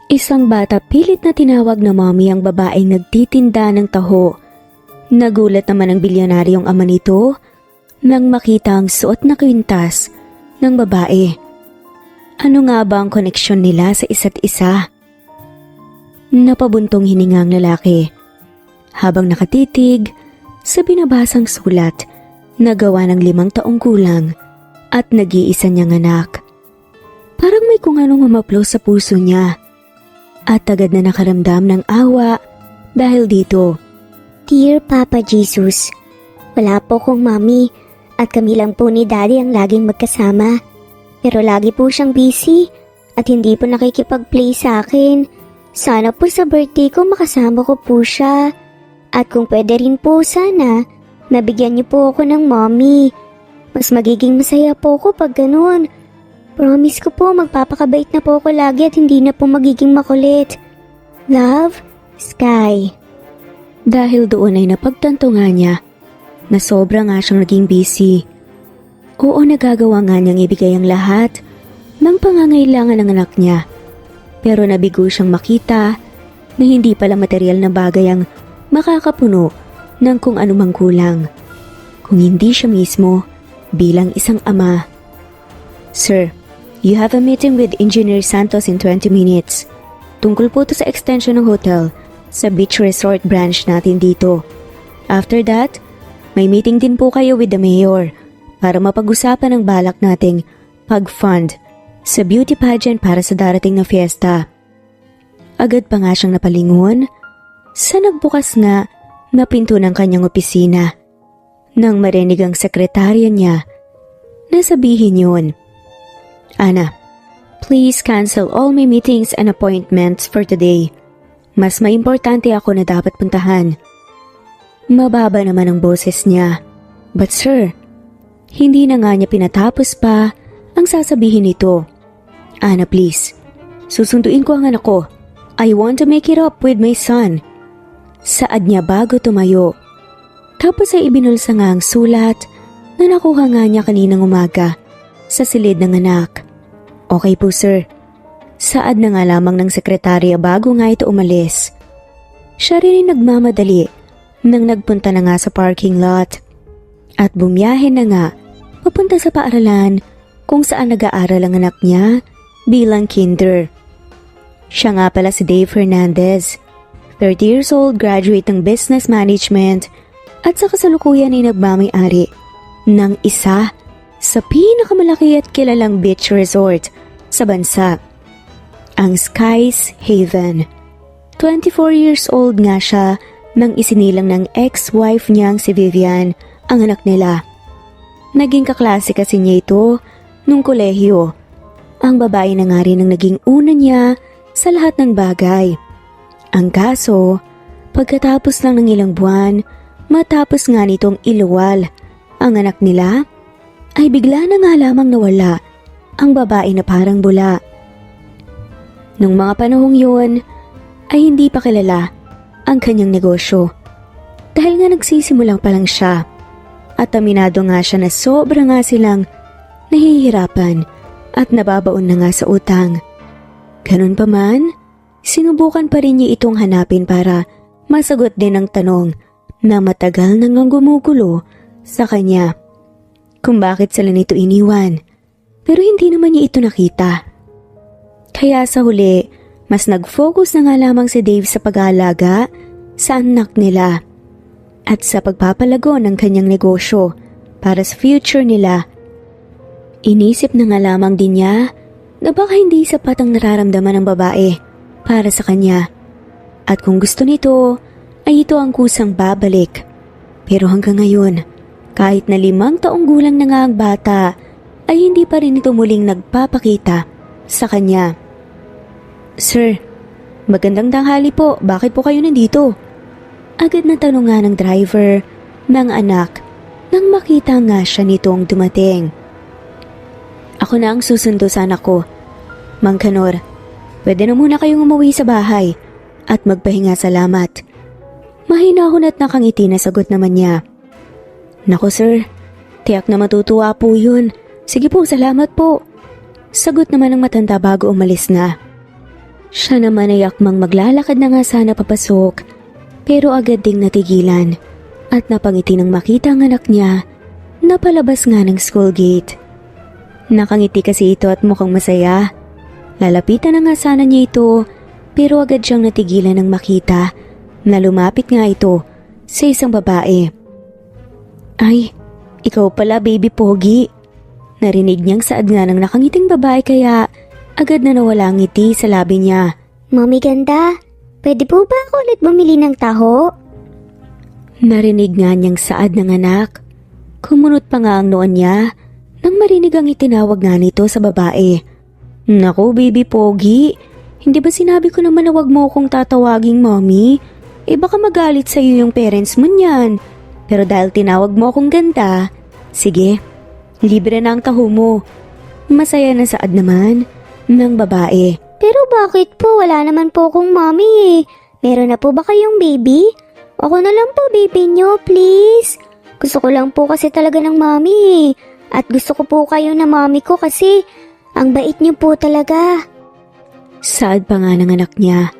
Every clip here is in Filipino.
Isang bata pilit na tinawag na mommy ang babaeng nagtitinda ng taho. Nagulat naman ang bilyonaryong ama nito nang makita ang suot na kwintas ng babae. Ano nga ba ang koneksyon nila sa isa't isa? Napabuntong hininga ang lalaki habang nakatitig sa binabasang sulat na gawa ng 5 taong gulang at nag-iisa niyang anak. Parang may kung anong humaplo sa puso niya at agad na nakaramdam ng awa dahil dito. Dear Papa Jesus, wala po kong mami at kami lang po ni Daddy ang laging magkasama. Pero lagi po siyang busy at hindi po nakikipag-play sa akin. Sana po sa birthday ko makasama ko po siya. At kung pwede rin po sana, nabigyan niyo po ako ng mommy. Mas magiging masaya po ako pag ganun. Promise ko po magpapakabait na po ako lagi at hindi na po magiging makulit. Love, Sky. Dahil doon ay napagtanto nga niya na sobra nga siyang naging busy. Oo, nagagawa nga niyang ibigay ang lahat ng pangangailangan ng anak niya. Pero nabigo siyang makita na hindi pala material na bagay ang makakapuno ng kung anumang kulang. Kung hindi siya mismo bilang isang ama. Sir, you have a meeting with Engineer Santos in 20 minutes. Tungkol po to sa extension ng hotel sa beach resort branch natin dito. After that, may meeting din po kayo with the mayor para mapag-usapan ang balak nating pag-fund sa beauty pageant para sa darating na fiesta. Agad pa nga siyang napalingon sa nagbukas nga na pinto ng kanyang opisina nang marinig ang sekretarya niya na sabihin yun. Ana, please cancel all my meetings and appointments for today. Mas may importante ako na dapat puntahan. Mababa naman ang boses niya. But sir, hindi na nga niya pinatapos pa ang sasabihin nito. Ana, please. Susunduin ko ang anak ko. I want to make it up with my son. Saad niya bago tumayo. Tapos ay ibinulsa nga ang sulat na nakuha nga niya kaninang umaga sa silid ng anak. Okay po sir. Saad na nga lamang ng sekretarya bago nga ito umalis. Siya rin nagmamadali nang nagpunta na nga sa parking lot. At bumiyahe na nga papunta sa paaralan kung saan nag-aaral ang anak niya bilang kinder. Siya nga pala si Dave Fernandez, 30 years old, graduate ng business management at sa kasalukuyan ay nagmamay-ari ng isa sa pinakamalaki at kilalang beach resort sa bansa, ang Sky's Haven. 24 years old nga siya nang isinilang ng ex-wife niyang si Vivian ang anak nila. Naging kaklase kasi niya ito nung kolehiyo. Ang babae na nga rin ang naging una niya sa lahat ng bagay. Ang kaso, pagkatapos lang ng ilang buwan, matapos nga nitong iluwal ang anak nila, ay bigla na nga lamang nawala ang babae na parang bula. Nung mga panahong yun, ay hindi pa kilala ang kanyang negosyo. Dahil nga nagsisimulang pa lang siya at aminado nga siya na sobra nga silang nahihirapan at nababaon na nga sa utang. Ganun pa man, sinubukan pa rin niya itong hanapin para masagot din ang tanong na matagal nang gumugulo sa kanya. Kung bakit sila nito iniwan, pero hindi naman niya ito nakita. Kaya sa huli, mas nag-focus na nga lamang si Dave sa pag-aalaga sa anak nila at sa pagpapalago ng kanyang negosyo para sa future nila. Inisip na nga lamang din niya na baka hindi sapat ang nararamdaman ng babae para sa kanya. At kung gusto nito, ay ito ang kusang babalik. Pero hanggang ngayon, kahit na 5 taong gulang na nga ang bata, ay hindi pa rin ito muling nagpapakita sa kanya. Sir, magandang tanghali po. Bakit po kayo nandito? Agad na tanong nga ng driver ng anak nang makita nga siya nitong dumating. Ako na ang susundo sa anak ko. Mang Kanor, pwede na muna kayong umuwi sa bahay at magpahinga, salamat. Mahinahon at nakangiti na sagot naman niya. Nako sir, tiyak na matutuwa po yun. Sige po, salamat po. Sagot naman ng matanda bago umalis na. Siya naman ay akmang maglalakad na nga sana papasok, pero agad ding natigilan at napangiti nang makita ang anak niya na palabas nga ng school gate. Nakangiti kasi ito at mukhang masaya. Lalapitan na nga sana niya ito, pero agad siyang natigilan nang makita na lumapit nga ito sa isang babae. Ay, ikaw pala baby pogi. Narinig niyang saad nga ng nakangiting babae kaya agad na nawala ang ngiti sa labi niya. Mommy ganda, pwede po ba ako ulit bumili ng taho? Narinig nga niyang saad ng anak. Kumunot pa nga ang noon niya nang marinig ang itinawag nga nito sa babae. Naku baby pogi, hindi ba sinabi ko naman na wag mo akong tatawaging mommy? Baka magalit sa'yo yung parents mo niyan. Pero dahil tinawag mo akong ganda, sige, libre na ang taho mo. Masaya na saad naman ng babae. Pero bakit po? Wala naman po akong mommy eh. Meron na po ba kayong baby? Ako na lang po baby nyo, please. Gusto ko lang po kasi talaga ng mommy eh. At gusto ko po kayo na mommy ko kasi ang bait nyo po talaga. Saad pa nga ng anak niya.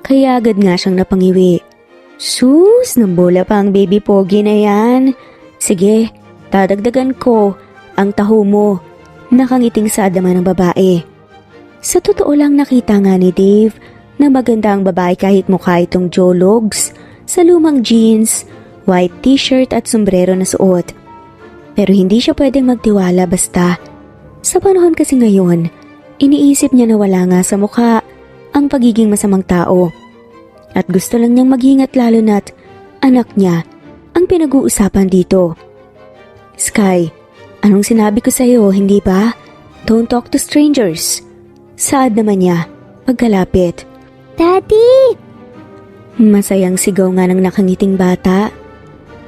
Kaya agad nga siyang napangiwi. Sus, nambola pa ang baby pogi na yan. Sige, dadagdagan ko ang taho mo. Nakangiting saad naman ng babae. Sa totoo lang nakita nga ni Dave na maganda ang babae kahit mukha itong jologs sa lumang jeans, white t-shirt at sombrero na suot. Pero hindi siya pwedeng magtiwala basta. Sa panahon kasi ngayon, iniisip niya na wala nga sa mukha ang pagiging masamang tao. At gusto lang niyang mag-ingat lalo na't anak niya ang pinag-uusapan dito. Sky, anong sinabi ko sa'yo, hindi ba? Don't talk to strangers. Saad naman niya pagkalapit. Daddy! Masayang sigaw nga ng nakangiting bata.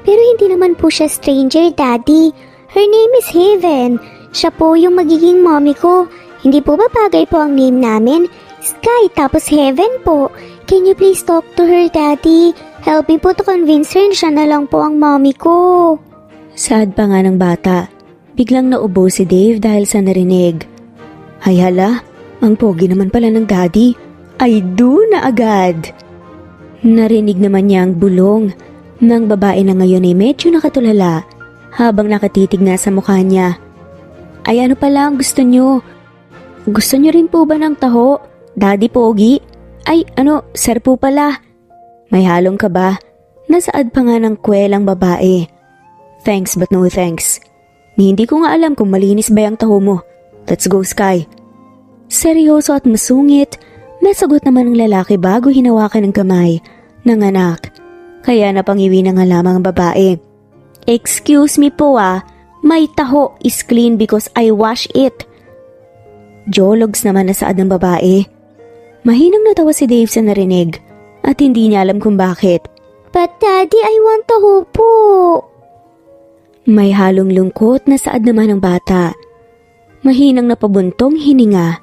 Pero hindi naman po siya stranger, Daddy. Her name is Haven. Siya po yung magiging mommy ko. Hindi po ba bagay po ang name namin? Sky tapos Heaven po. Can you please talk to her, Daddy? Help me po to convince her na siya na lang po ang mommy ko. Saad pa nga ng bata. Biglang naubo si Dave dahil sa narinig. Ay hala, ang pogi naman pala ng daddy. Ay do na agad. Narinig naman niya ang bulong ng babae na ngayon ay medyo nakatulala habang nakatitig nga sa mukha niya. Ay ano pala ang gusto niyo? Gusto niyo rin po ba ng taho, Daddy Pogi? Ay ano, sir po pala. May halong ka ba? Nasaad pa nga ng kwelang babae. Thanks but no thanks. Hindi ko nga alam kung malinis ba yung taho mo. Let's go, Sky. Seryoso at masungit, nasagot naman ng lalaki bago hinawakan ng kamay ng anak. Kaya napangiwi na nga lamang ang babae. Excuse me po my taho is clean because I wash it. Jologs naman na saad ng babae. Mahinang natawa si Dave sa narinig at hindi niya alam kung bakit. But Daddy, I want taho po. May halong lungkot na saad naman ng bata. Mahinang napabuntong hininga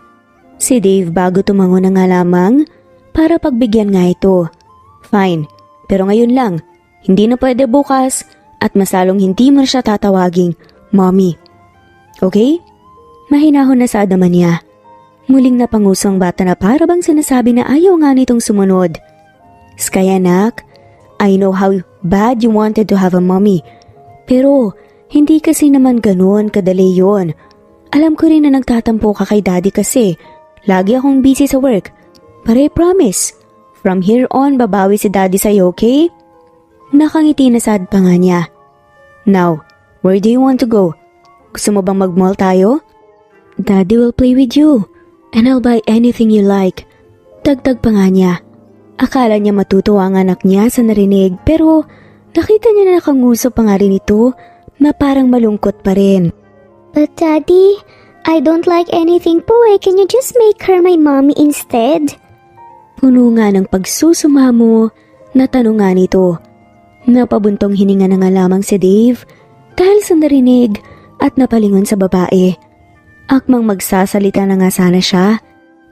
si Dave bago tumango na nga lamang para pagbigyan nga ito. Fine, pero ngayon lang, hindi na pwede bukas at masalong hindi mo na siya tatawaging Mommy. Okay? Mahinahon na saad naman niya. Muling napangusong bata na para bang sinasabi na ayaw nga nitong sumunod. Sky anak, I know how bad you wanted to have a mommy. Pero hindi kasi naman ganoon kadali yun. Alam ko rin na nagtatampo ka kay daddy kasi lagi akong busy sa work. But I promise, from here on babawi si daddy sa'yo, okay? Nakangiti na sad pa nga niya. Now, where do you want to go? Gusto mo bang mag-mall tayo? Daddy will play with you and I'll buy anything you like. Dagdag pa nga niya. Akala niya matutuwa ang anak niya sa narinig pero nakita niya na nakanguso pa nga rin ito na parang malungkot pa rin. But Daddy, I don't like anything po eh. Can you just make her my mommy instead? Puno nga ng pagsusumamo na tanong nga nito. Napabuntong hininga na nga lamang si Dave dahil sa narinig at napalingon sa babae. Akmang magsasalita na nga sana siya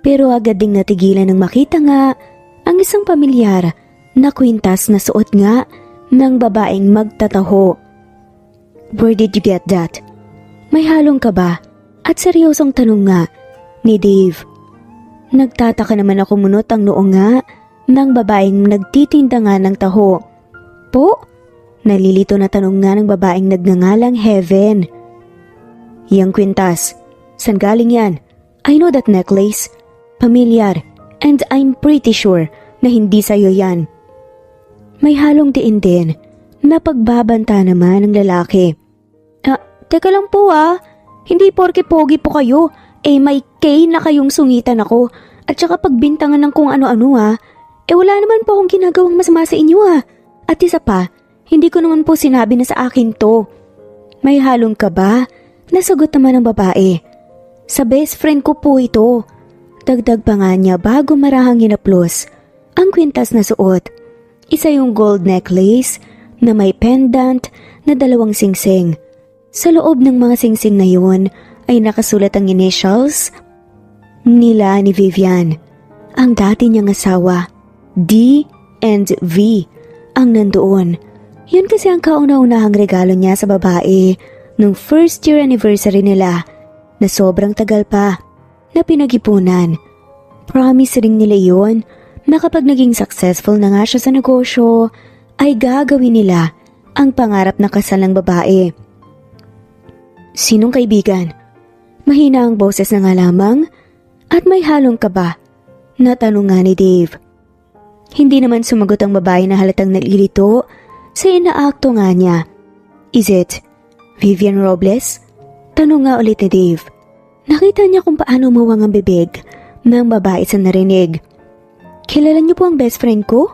pero agad ding natigilan nang makita nga ang isang pamilyar na kwintas na suot nga ng babaeng magtataho. Where did you get that? May halong ka ba? At seryosong tanong nga ni Dave. Nagtataka naman ako munot ang noo nga ng babaeng nagtitinda nga ng taho. Po? Nalilito na tanong nga ng babaeng nagngangalang Heaven. Yang kwintas, saan galing yan? I know that necklace. Pamilyar, and I'm pretty sure na hindi sa'yo yan. May halong diin din na pagbabanta naman ng lalaki. Teka lang po hindi porke pogi po kayo, may K na kayong sungitan ako at saka pagbintangan ng kung ano-ano wala naman po akong ginagawang masama sa inyo At isa pa, hindi ko naman po sinabi na sa akin to. May halong ka ba? Nasagot naman ng babae. Sa best friend ko po ito. Dagdag pa nga niya bago marahang hinaplos ang kwintas na suot. Isa yung gold necklace na may pendant na 2 singsing. Sa loob ng mga singsing na yun ay nakasulat ang initials nila ni Vivian. Ang dati niyang asawa, D and V, ang nandoon. Yun kasi ang kauna-unahang regalo niya sa babae nung first year anniversary nila na sobrang tagal pa na pinag-ipunan. Promise ring nila yun na kapag naging successful na nga siya sa negosyo ay gagawin nila ang pangarap na kasal ng babae. Sinong kaibigan? Mahina ang boses na nga lamang at may halong kaba na tanong nga ni Dave. Hindi naman sumagot ang babae na halatang nalilito sa inaakto nga niya. Is it Vivian Robles? Tanong nga ulit ni Dave. Nakita niya kung paano mawang ang bibig ng babae sa narinig. Kilala niyo po ang best friend ko?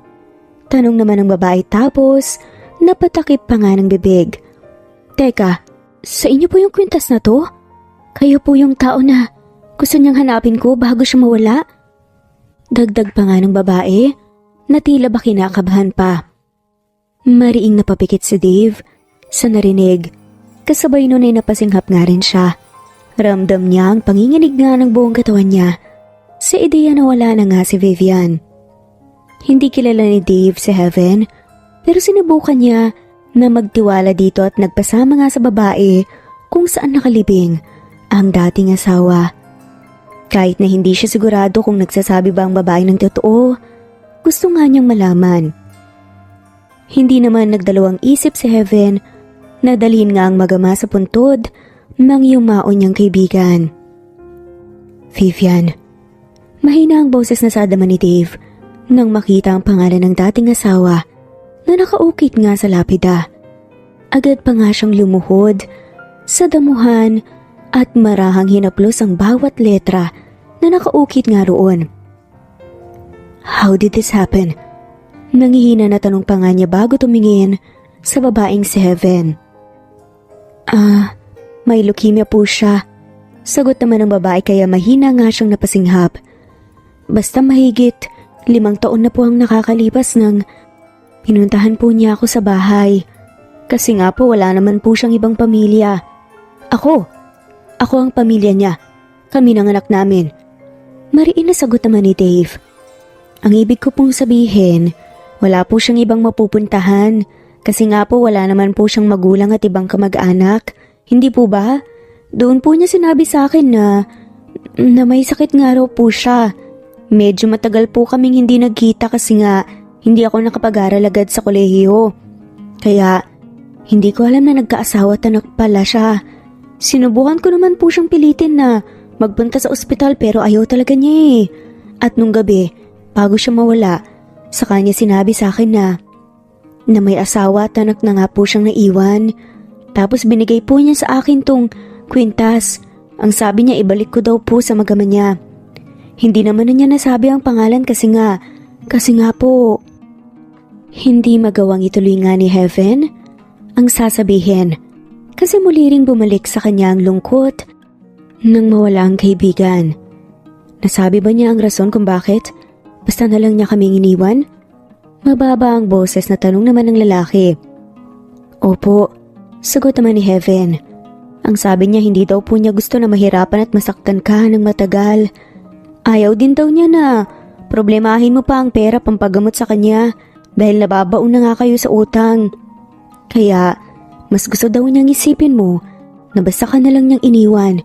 Tanong naman ng babae tapos napatakip pa nga ng bibig. Teka, sa inyo po yung kwintas na to? Kayo po yung tao na gusto niyang hanapin ko bago siya mawala? Dagdag pa nga ng babae na tila ba kinakabahan pa. Mariing napapikit si Dave sa narinig. Kasabay nun ay napasinghap nga rin siya. Ramdam niya ang panginginig nga ng buong katawan niya sa ideya na wala na nga si Vivian. Hindi kilala ni Dave si Heaven pero sinubukan niya na magtiwala dito at nagpasama nga sa babae kung saan nakalibing ang dating asawa. Kahit na hindi siya sigurado kung nagsasabi ba ang babae ng totoo, gusto nga niyang malaman. Hindi naman nagdalawang isip si Heaven na dalhin nga ang magama sa puntod ng yumao niyang kaibigan. Vivian. Mahina ang boses na sadama ni Dave nang makita ang pangalan ng dating asawa na nakaukit nga sa lapida. Agad pa nga siyang lumuhod sa damuhan at marahang hinaplos ang bawat letra na nakaukit nga roon. How did this happen? Nangihina na tanong pa nga niya bago tumingin sa babaeng si Heaven. May leukemia po siya. Sagot naman ng babae kaya mahina nga siyang napasinghap. Basta mahigit 5 taon na po ang nakakalipas nang pinuntahan po niya ako sa bahay. Kasi nga po wala naman po siyang ibang pamilya. Ako ang pamilya niya. Kami ng anak namin. Mariin na sagot naman ni Dave. Ang ibig ko pong sabihin, wala po siyang ibang mapupuntahan. Kasi nga po wala naman po siyang magulang at ibang kamag-anak. Hindi po ba? Doon po niya sinabi sa akin na may sakit nga raw po siya. Medyo matagal po kaming hindi nagkita kasi nga hindi ako nakapag-aral agad sa kolehiyo. Kaya hindi ko alam na nagkaasawa at anak pala siya. Sinubukan ko naman po siyang pilitin na magpunta sa ospital pero ayaw talaga niya At nung gabi, bago siya mawala, sa kanya sinabi sa akin na may asawa at anak na nga po siyang naiwan. Tapos binigay po niya sa akin tong kwintas. Ang sabi niya ibalik ko daw po sa magama niya. Hindi naman na niya nasabi ang pangalan kasi nga po, hindi magawang ituloy nga ni Heaven ang sasabihin kasi muli ring bumalik sa kanya ang lungkot nang mawala ang kaibigan. Nasabi ba niya ang rason kung bakit? Basta na lang niya kaming iniwan? Mababa ang boses na tanong naman ng lalaki. Opo, sagot naman ni Heaven. Ang sabi niya hindi daw po niya gusto na mahirapan at masaktan ka ng matagal. Ayaw din daw niya na problemahin mo pa ang pera pampagamot sa kanya dahil nababaon na nga kayo sa utang. Kaya mas gusto daw niyang isipin mo na basta ka na lang niyang iniwan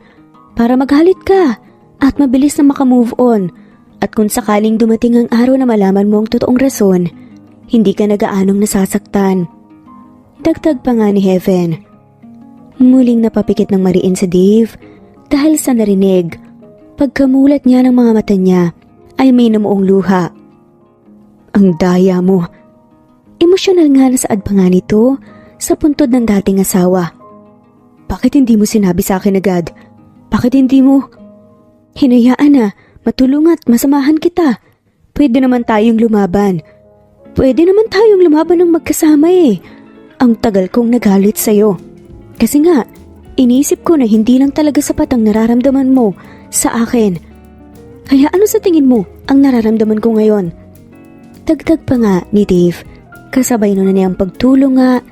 para maghalit ka at mabilis na makamove on At kung sakaling dumating ang araw na malaman mo ang totoong rason, hindi ka nagaanong nasasaktan. Dagdag pa nga ni Heaven. Muling napapikit ng mariin si Dave dahil sa narinig. Pagkamulat niya ng mga mata niya ay may namuong luha. Ang daya mo. Emosyonal nga na saad pa nga nito sa puntod ng dating asawa. Bakit hindi mo sinabi sa akin agad? Bakit hindi mo hinayaan na matulungan at masamahan kita? Pwede naman tayong lumaban. Pwede naman tayong lumaban ng magkasama eh. Ang tagal kong nagalit sa'yo. Kasi nga, inisip ko na hindi lang talaga sapat ang nararamdaman mo sa akin. Kaya ano sa tingin mo ang nararamdaman ko ngayon? Dagdag pa nga ni Dave, kasabay na niyang pagtulong nga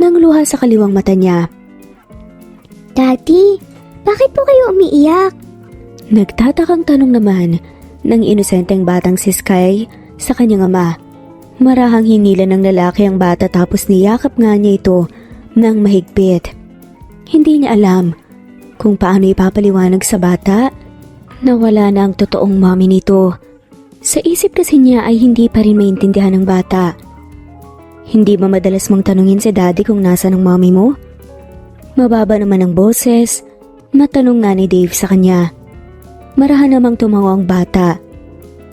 ng luha sa kaliwang mata niya. Daddy, bakit po kayo umiiyak? Nagtatakang tanong naman ng inosenteng batang si Sky sa kanyang ama. Marahang hinila ng lalaki ang bata tapos niyakap nga niya ito ng mahigpit. Hindi niya alam kung paano ipapaliwanag sa bata na wala na ang totoong mommy nito. Sa isip kasi niya ay hindi pa rin maintindihan ng bata. Hindi ba madalas mong tanungin si daddy kung nasa ng mommy mo? Mababa naman ang boses na tanong nga ni Dave sa kanya. Marahan namang tumawa ang bata.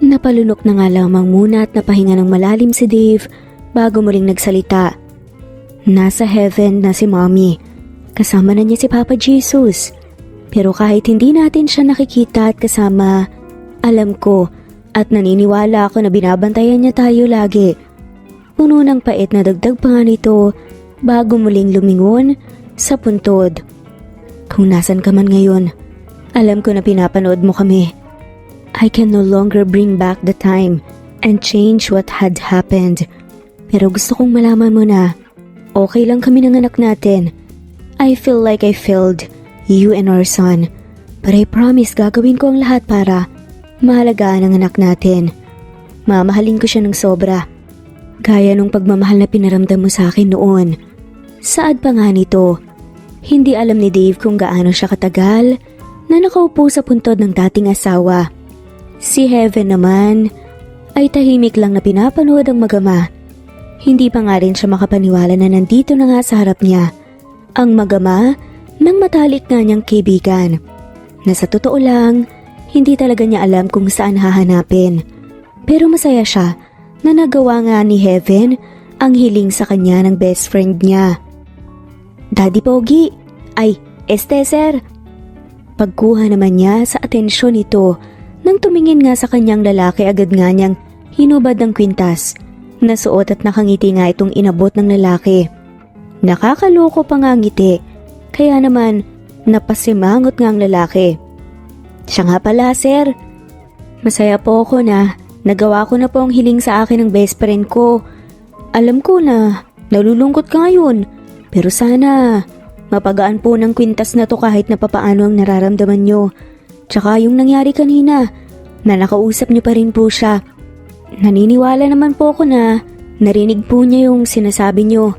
Napalunok na nga lamang muna at napahinga ng malalim si Dave bago muling nagsalita. Nasa heaven na si mommy. Kasama na niya si Papa Jesus. Pero kahit hindi natin siya nakikita at kasama, alam ko at naniniwala ako na binabantayan niya tayo lagi. Puno ng pait na dagdag pa nga nito bago muling lumingon sa puntod. Kung nasan ka man ngayon, alam ko na pinapanood mo kami. I can no longer bring back the time and change what had happened. Pero gusto kong malaman mo na okay lang kami ng anak natin. I feel like I failed you and our son. But I promise gagawin ko ang lahat para mahalagaan ang anak natin. Mamahalin ko siya ng sobra. Gaya nung pagmamahal na pinaramdam mo sa akin noon. Saad pa nga nito, hindi alam ni Dave kung gaano siya katagal na nakaupo sa puntod ng dating asawa. Si Heaven naman ay tahimik lang na pinapanood ang magama. Hindi pa nga rin siya makapaniwala na nandito na nga sa harap niya ang magama ng matalik nga niyang kaibigan. Na sa totoo lang, hindi talaga niya alam kung saan hahanapin. Pero masaya siya na nagawa nga ni Heaven ang hiling sa kanya ng best friend niya. Daddy Pogi, ay, sir. Pagkuha naman niya sa atensyon nito nang tumingin nga sa kanyang lalaki agad nga niyang hinubad ng kwintas. Nasuot at nakangiti nga itong inabot ng lalaki. Nakakaloko pa nga ang ngiti, kaya naman napasimangot nga ang lalaki. Siya nga pala sir, masaya po ako na nagawa ko na po ang hiling sa akin ng best friend ko. Alam ko na nalulungkot ka ngayon, pero sana mapagaan po ng kwintas na to kahit na papaano ang nararamdaman nyo. Tsaka yung nangyari kanina, na nakausap niyo pa rin po siya. Naniniwala naman po ako na narinig po niya yung sinasabi niyo.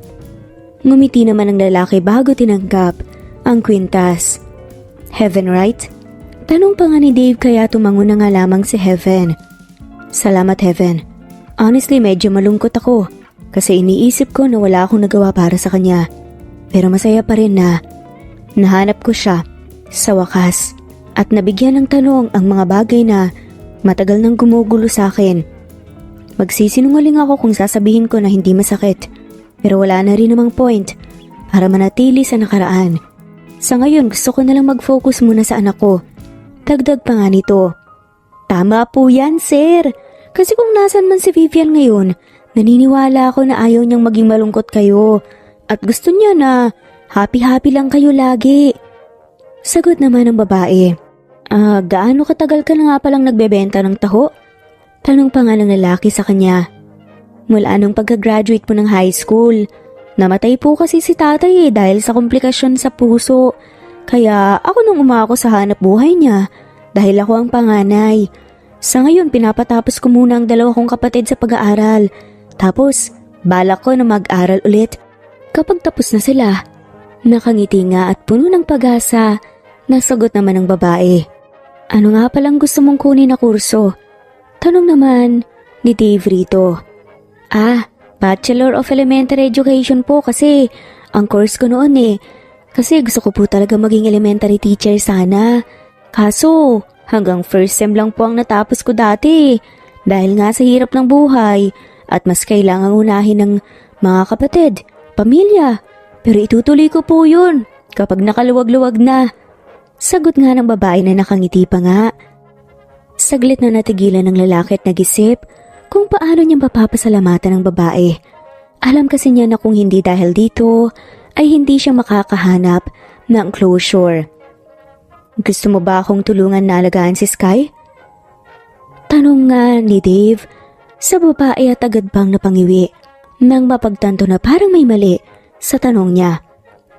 Ngumiti naman ang lalaki bago tinanggap ang kwintas. Heaven right? Tanong pa nga ni Dave kaya tumango na nga lamang si Heaven. Salamat Heaven. Honestly medyo malungkot ako kasi iniisip ko na wala akong nagawa para sa kanya. Pero masaya pa rin na nahanap ko siya sa wakas. At nabigyan ng tanong ang mga bagay na matagal nang gumugulo sa akin. Magsisinungaling ako kung sasabihin ko na hindi masakit. Pero wala na rin namang point para manatili sa nakaraan. Sa ngayon gusto ko na lang mag-focus muna sa anak ko. Dagdag pa nga nito. Tama po yan sir. Kasi kung nasan man si Vivian ngayon, naniniwala ako na ayaw niyang maging malungkot kayo. At gusto niya na happy-happy lang kayo lagi. Sagot naman ng babae. Gaano katagal ka na nga palang nagbebenta ng taho? Tanong pa nga ng lalaki sa kanya. Mula nung pagka-graduate mo ng high school. Namatay po kasi si tatay dahil sa komplikasyon sa puso. Kaya ako nung umako sa hanap buhay niya dahil ako ang panganay. Sa ngayon pinapatapos ko muna ang dalawa kong kapatid sa pag-aaral. Tapos balak ko na mag-aral ulit. Kapag tapos na sila, nakangiti nga at puno ng pag-asa. Nasagot naman ng babae. Ano nga palang gusto mong kunin na kurso? Tanong naman ni Dave rito. Bachelor of Elementary Education po kasi ang course ko noon eh. Kasi gusto ko po talaga maging elementary teacher sana. Kaso hanggang first sem lang po ang natapos ko dati. Dahil nga sa hirap ng buhay at mas kailangang unahin ng mga kapatid, pamilya. Pero itutuloy ko po yun kapag nakaluwag-luwag na. Sagot nga ng babae na nakangiti pa nga. Saglit na natigilan ng lalaki at nag-isip kung paano niya mapapasalamatan ng babae. Alam kasi niya na kung hindi dahil dito, ay hindi siya makakahanap ng closure. Gusto mo ba akong tulungan na alagaan si Sky? Tanong nga ni Dave sa babae at agad bang napangiwi nang mapagtanto na parang may mali sa tanong niya.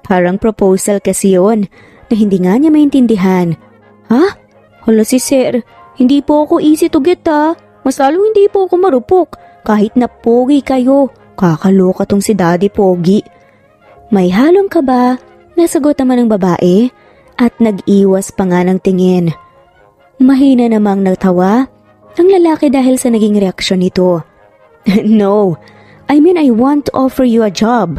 Parang proposal kasi yun na hindi nga niya maintindihan. Ha? Hala si Sir, hindi po ako easy to get ha. Mas lalo hindi po ako marupok kahit na pogi kayo. Kakaloka tong si Daddy Pogi. May halong kaba, nasagot naman ng babae at nag-iwas pa nga ng tingin. Mahina namang nagtawa ang lalaki dahil sa naging reaksyon nito. No, I mean I want to offer you a job.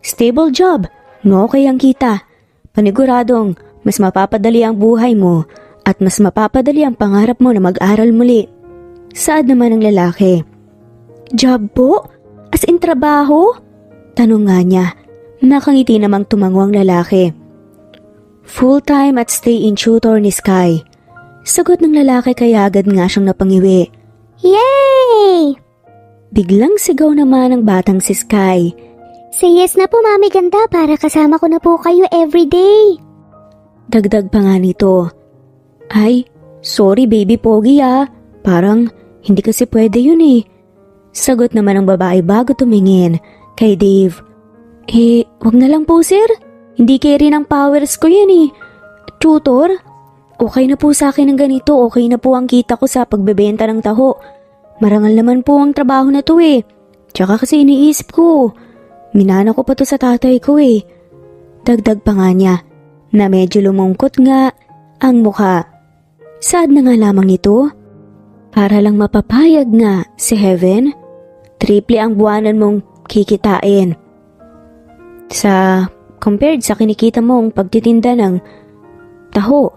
Stable job, no kayang kita. Paniguradong mas mapapadali ang buhay mo at mas mapapadali ang pangarap mo na mag-aral muli. Saad naman ng lalaki. Job po? As in trabaho? Tanong nga niya. Nakangiti namang tumango ang lalaki. Full-time at stay-in tutor ni Sky. Sagot ng lalaki kaya agad nga siyang napangiwi. Yay! Biglang sigaw naman ng batang si Sky. Say yes na po, Mami Ganda, para kasama ko na po kayo everyday. Dagdag pa nga nito. Ay, sorry baby Pogi Parang hindi kasi pwede yun eh. Sagot naman ng babae bago tumingin kay Dave. Wag na lang po sir. Hindi carry ng powers ko yan eh. Tutor? Okay na po sa akin ng ganito. Okay na po ang kita ko sa pagbebenta ng taho. Marangal naman po ang trabaho na to eh. Tsaka kasi iniisip ko. Minana ko pa to sa tatay ko eh. Dagdag pa nga niya na medyo lumungkot nga ang mukha. Sad na nga lamang nito. Para lang mapapayag nga si Heaven, triple ang buwanan mong kikitain. Compared sa kinikita mong pagtitinda ng taho.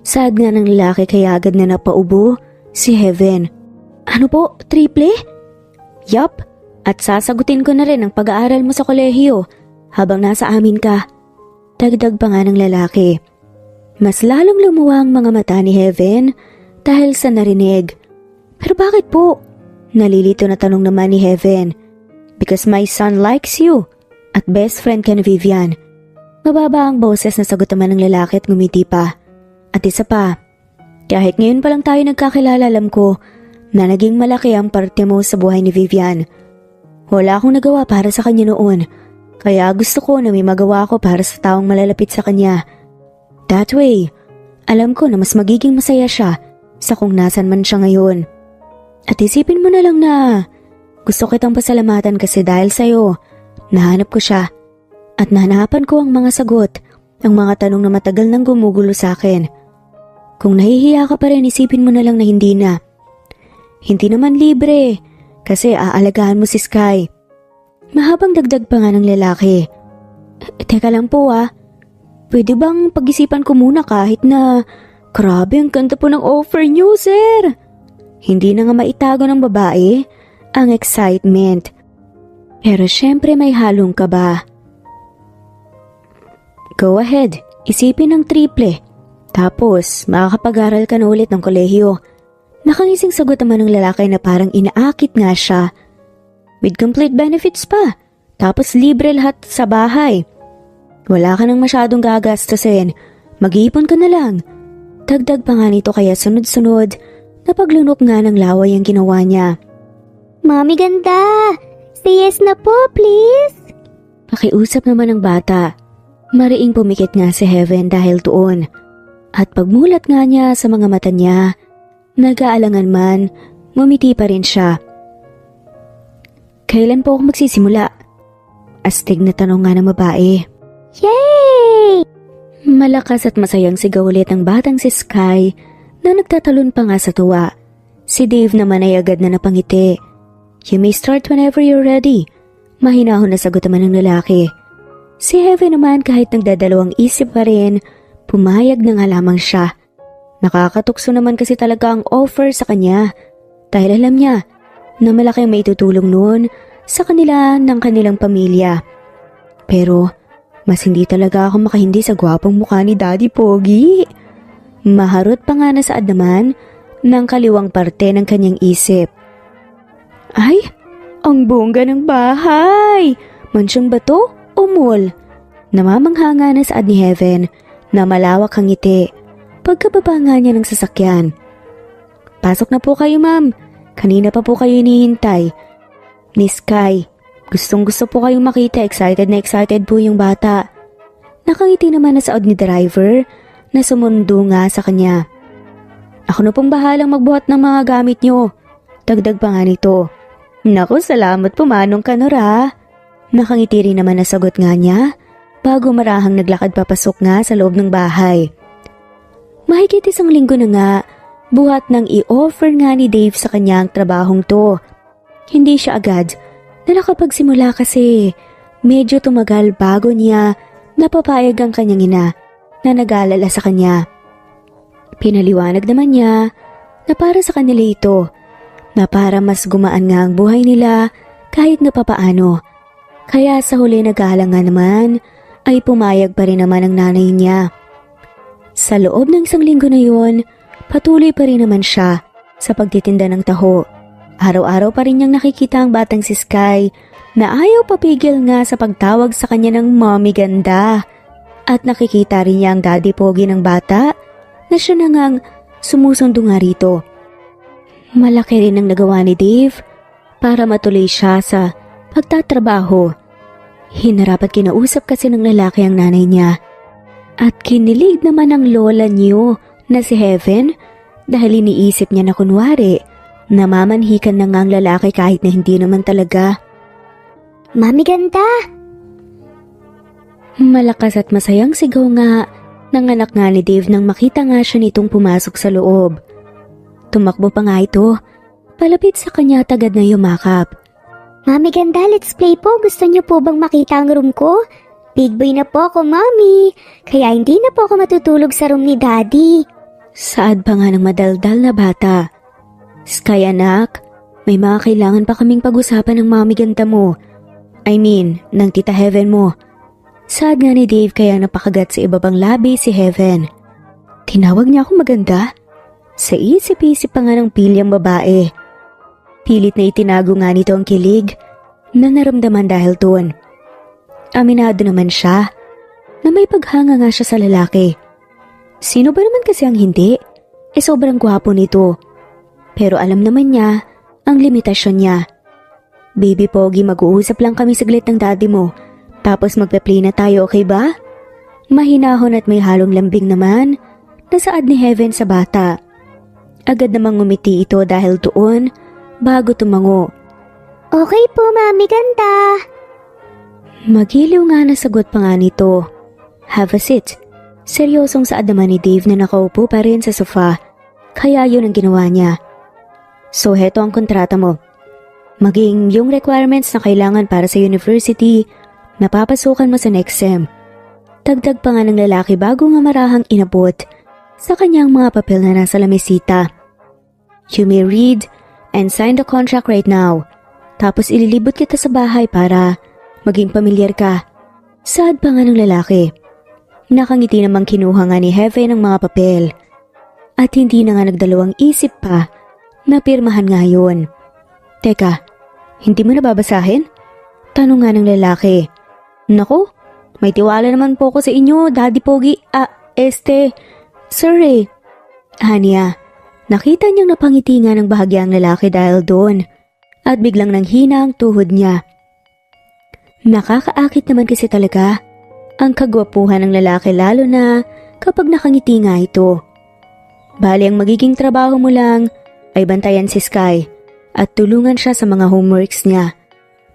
Sad nga ng lalaki kaya agad na napaubo si Heaven. Ano po, triple? Yup, at sasagutin ko na rin ang pag-aaral mo sa kolehiyo habang nasa amin ka. Dagdag pa nga ng lalaki. Mas lalong lumuwa ang mga mata ni Heaven dahil sa narinig. Pero bakit po? Nalilito na tanong naman ni Heaven. Because my son likes you at best friend ka ni Vivian. Mababa ang boses na sagot naman ng lalaki at ngumiti pa. At isa pa, kahit ngayon pa lang tayo nagkakilala, alam ko na naging malaki ang parte mo sa buhay ni Vivian. Wala akong nagawa para sa kanya noon, kaya gusto ko na may magawa ko para sa taong malalapit sa kanya. That way, alam ko na mas magiging masaya siya sa kung nasan man siya ngayon. At isipin mo na lang na gusto kitang pasalamatan kasi dahil sa'yo, nahanap ko siya at nahanapan ko ang mga sagot, ang mga tanong na matagal nang gumugulo sa akin. Kung nahihiya ka pa rin, isipin mo na lang na hindi na. Hindi naman libre kasi aalagaan mo si Sky. Mahabang dagdag pa nga ng lalaki. Teka lang po pwede bang pag-isipan ko muna kahit na grabe ang ganda po ng offer niyo, sir? Hindi na nga maitago ng babae ang excitement. Pero syempre may halong kaba. Go ahead, isipin ng triple. Tapos makakapag-aral ka na ulit ng kolehiyo. Nakangising sagot naman ng lalaki na parang inaakit nga siya. With complete benefits pa. Tapos libre lahat sa bahay. Wala ka nang masyadong gagastusin. Mag-iipon ka na lang. Dagdag pa nga nito kaya sunod-sunod na paglunok nga ng laway ang ginawa niya. Mami Ganda, say yes na po please. Pakiusap naman ng bata. Mariing pumikit nga si Heaven dahil doon. At pagmulat nga niya sa mga mata niya, nag-aalangan man, ngumiti pa rin siya. Kailan po ako magsisimula? Astig na tanong nga ng babae. Yay! Malakas at masayang sigaw ulit ang batang si Sky na nagtatalon pa nga sa tuwa. Si Dave naman ay agad na napangiti. You may start whenever you're ready. Mahinahon na sagot naman ng lalaki. Si Heaven naman kahit nagdadalawang isip pa rin, pumayag na nga lamang siya. Nakakatukso naman kasi talaga ang offer sa kanya dahil alam niya na malaki ang maitutulong noon sa kanila ng kanilang pamilya. Pero mas hindi talaga ako makahindi sa gwapong mukha ni Daddy Pogi. Maharot pa nga na saad naman ng kaliwang parte ng kanyang isip. Ay, ang bongga ng bahay! Mansyon ba to o mall? Namamanghanga na saad ni Heaven na malawak ang ngiti. Pagkababa nga niya ng sasakyan. Pasok na po kayo, ma'am. Kanina pa po kayo hinihintay. Ni Sky, gustong gusto po kayong makita. Excited na excited po yung bata. Nakangiti naman na saad ni driver na sumundo nga sa kanya. Ako na pong bahalang magbuhat ng mga gamit nyo. Dagdag pa nga nito. Naku, salamat po Manong Kanora. Nakangiti rin naman na sagot nga niya bago marahang naglakad papasok nga sa loob ng bahay. Mahigit 1 linggo na nga, buhat nang i-offer nga ni Dave sa kanya ang trabahong to. Hindi siya agad na nakapagsimula kasi medyo tumagal bago niya napapayag ang kanyang ina na nag-aalala sa kanya. Pinaliwanag naman niya na para sa kanila ito, na para mas gumaan nga ang buhay nila kahit na papaano. Kaya sa huli nag-aalala nga naman ay pumayag pa rin naman ang nanay niya. Sa loob ng 1 linggo na yun, patuloy pa rin naman siya sa pagtitinda ng taho. Araw-araw pa rin niyang nakikita ang batang si Sky na ayaw papigil nga sa pagtawag sa kanya ng mommy ganda. At nakikita rin niya ang Daddy Pogi ng bata na siya na ngang sumusundo nga rito. Malaki rin ang nagawa ni Dave para matuloy siya sa pagtatrabaho. Hinarap at kinausap kasi ng lalaki ang nanay niya. At kinilig naman ang lola niyo na si Heaven dahil iniisip niya na kunwari namamanhikan na nga ang lalaki kahit na hindi naman talaga. Mami ganda! Malakas at masayang sigaw nga ng anak nga ni Dave nang makita nga siya nitong pumasok sa loob. Tumakbo pa nga ito, palapit sa kanya at agad na yumakap. Mami ganda, let's play po. Gusto niyo po bang makita ang room ko? Big boy na po ako, Mami. Kaya hindi na po ako matutulog sa room ni Daddy. Saad pa nga ng madaldal na bata. Sky anak, may mga kailangan pa kaming pag-usapan ng mami ganda mo. I mean, ng tita Heaven mo. Saad nga ni Dave kaya napakagat sa ibabang labi si Heaven. Tinawag niya akong maganda? Sa isip-isip pa nga ng pilyang babae. Pilit na itinago nga nito ang kilig na naramdaman dahil doon. Aminado naman siya na may paghanga nga siya sa lalaki. Sino ba naman kasi ang hindi? Sobrang gwapo nito. Pero alam naman niya ang limitasyon niya. Baby Pogi, mag-uusap lang kami saglit ng daddy mo. Tapos magpe-play na tayo, okay ba? Mahinahon at may halong lambing naman na saad ni Heaven sa bata. Agad namang ngumiti ito dahil doon bago tumango. Okay po, Mami ganda. Magiliw nga na sagot pa nga nito. Have a seat. Seryosong saad naman ni Dave na nakaupo pa rin sa sofa. Kaya yun ang ginawa niya. So heto ang kontrata mo. Maging yung requirements na kailangan para sa university na papasukan mo sa next sem. Dagdag pa nga ng lalaki bago nga marahang inabot sa kanyang mga papel na nasa lamesita. You may read and sign the contract right now. Tapos ililibot kita sa bahay para maging pamilyar ka. Saad pa nga ng lalaki. Nakangiti namang kinuha nga ni Heaven ang mga papel. At hindi na nga nagdalawang isip pa na pirmahan nga yun. Teka, hindi mo nababasahin? Tanong nga ng lalaki. Naku, may tiwala naman po ko sa inyo, Daddy Pogi. Sir eh. Hanya, nakita niyang napangiti nga ng bahagya ang lalaki dahil doon. At biglang nanghina ang tuhod niya. Nakakaakit naman kasi talaga ang kagwapuhan ng lalaki lalo na kapag nakangiti nga ito. Bali ang magiging trabaho mo lang ay bantayan si Sky at tulungan siya sa mga homeworks niya.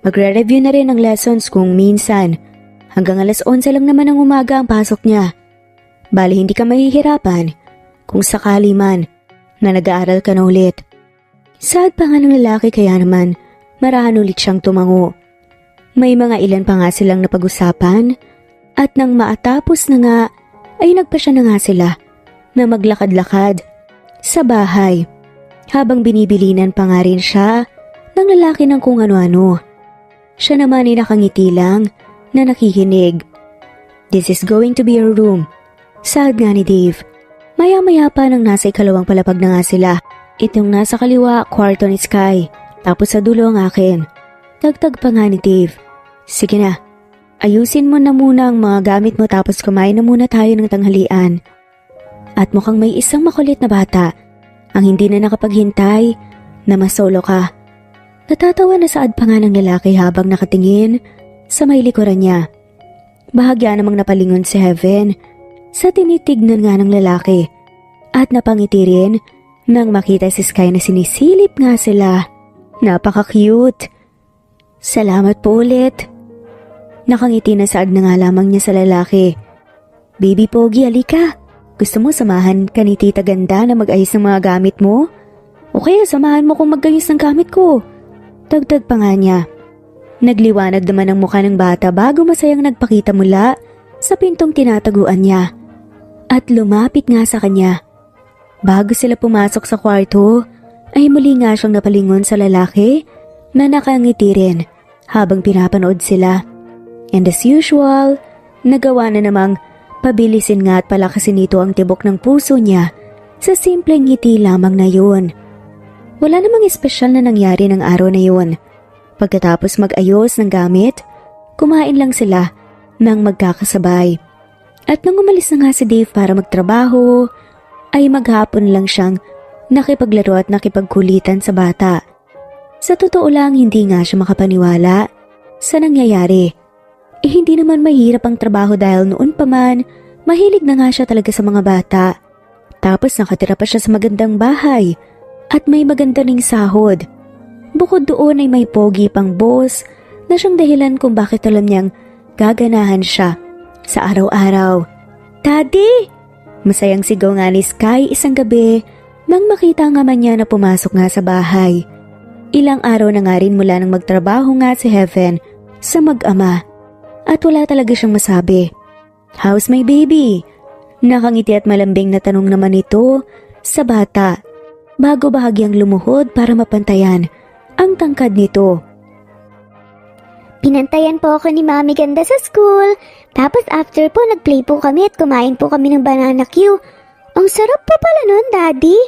Magre-review na rin ang lessons kung minsan. Hanggang 11:00 lang naman ng umaga ang pasok niya. Bali hindi ka mahihirapan kung sakali man na nag-aaral ka na ulit. Sad pa nga ng lalaki kaya naman marahan ulit siyang tumango. May mga ilan pa nga silang napag-usapan at nang maatapos na nga ay nagpasya na nga sila na maglakad-lakad sa bahay habang binibilinan pa nga rin siya ng lalaki ng kung ano-ano. Siya naman ay nakangiti lang na nakikinig. "This is going to be your room," saad nga ni Dave. Maya-maya pa nang nasa ikalawang palapag na nga sila. Itong nasa kaliwa, kwarto ni Sky. Tapos sa dulo ang akin. Dagdag pa nga ni Dave. "Sige na, ayusin mo na muna ang mga gamit mo tapos kumain na muna tayo ng tanghalian." At mukhang may isang makulit na bata ang hindi na nakapaghintay na masolo ka. Natatawa na saad pa nga ng lalaki habang nakatingin sa may likuran niya. Bahagya namang napalingon si Heaven sa tinitignan nga ng lalaki at napangiti rin nang makita si Sky na sinisilip nga sila. Napaka-cute. "Salamat po ulit." Nakangiti na saad na nga lamang niya sa lalaki. "Baby Pogi, alika. Gusto mo samahan ka ni Tita Ganda na mag-ayos ng mga gamit mo? O kaya samahan mo kong mag-ayos ng gamit ko?" Dagdag pa nga niya. Nagliwanag naman ang mukha ng bata bago masayang nagpakita mula sa pintong tinataguan niya. At lumapit nga sa kanya. Bago sila pumasok sa kwarto, ay muli nga siyang napalingon sa lalaki na nakangiti rin habang pinapanood sila. And as usual, nagawa na namang pabilisin nga at palakasin nito ang tibok ng puso niya sa simpleng ngiti lamang na yun. Wala namang espesyal na nangyari ng araw na yun. Pagkatapos mag-ayos ng gamit, kumain lang sila nang magkakasabay. At nang umalis na nga si Dave para magtrabaho, ay maghapon lang siyang nakipaglaro at nakipagkulitan sa bata. Sa totoo lang, hindi nga siya makapaniwala sa nangyayari. Hindi naman mahirap ang trabaho dahil noon pa man, mahilig na nga siya talaga sa mga bata. Tapos nakatira pa siya sa magandang bahay at may maganda ring sahod. Bukod doon ay may pogi pang boss na siyang dahilan kung bakit alam niyang gaganahan siya sa araw-araw. "Daddy!" Masayang sigaw nga ni Sky isang gabi nang makita nga man niya na pumasok nga sa bahay. Ilang araw na nga rin mula nang magtrabaho nga si Heaven sa mag-ama at wala talaga siyang masabi. "How's my baby?" Nakangiti at malambing na tanong naman ito sa bata bago bahagyang lumuhod para mapantayan ang tangkad nito. Pinantayan po ako ni Mami Ganda sa school. Tapos after po, nag-play po kami at kumain po kami ng banana Q. Ang sarap po pala nun, Daddy.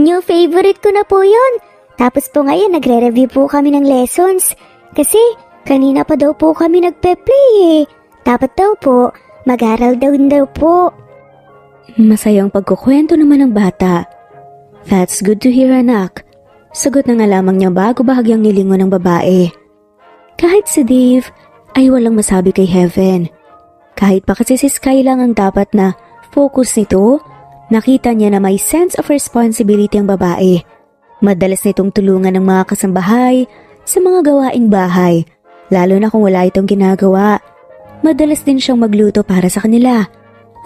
New favorite ko na po yon. Tapos po ngayon, nagre-review po kami ng lessons. Kasi kanina pa daw po kami nagpe-play eh. Dapat daw po, mag-aral daw po. Masayang pagkukwento naman ng bata. "That's good to hear, anak." Sagot na nga lamang niya bago bahagyang nilingon ng babae. Kahit si Dave ay walang masabi kay Heaven. Kahit pa kasi si Sky lang ang dapat na focus nito, nakita niya na may sense of responsibility ang babae. Madalas nitong tulungan ng mga kasambahay sa mga gawaing bahay, lalo na kung wala itong ginagawa. Madalas din siyang magluto para sa kanila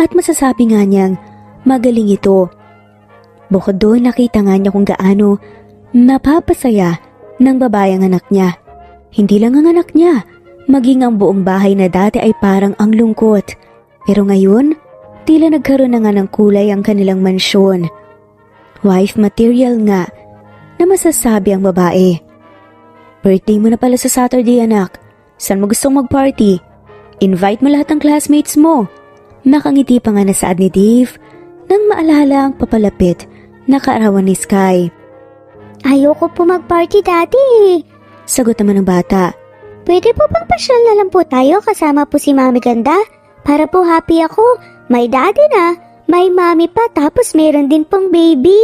at masasabi nga niyang magaling ito. Bukod doon, nakita nga niya kung gaano napapasaya ng babae ang anak niya. Hindi lang ang anak niya, maging ang buong bahay na dati ay parang ang lungkot. Pero ngayon, tila nagkaroon na nga ng kulay ang kanilang mansyon. Wife material nga na masasabi ang babae. "Birthday mo na pala sa Saturday, anak. Saan mo gustong mag-party? Invite mo lahat ng classmates mo." Nakangiti pa nga na saad ni Dave nang maalala ang papalapit na kaarawan ni Sky. "Ayoko po mag-party, Daddy." Sagot naman ng bata. "Pwede po bang pasyal na lang po tayo kasama po si Mami Ganda? Para po happy ako. May daddy na, may mami pa, tapos meron din pong baby."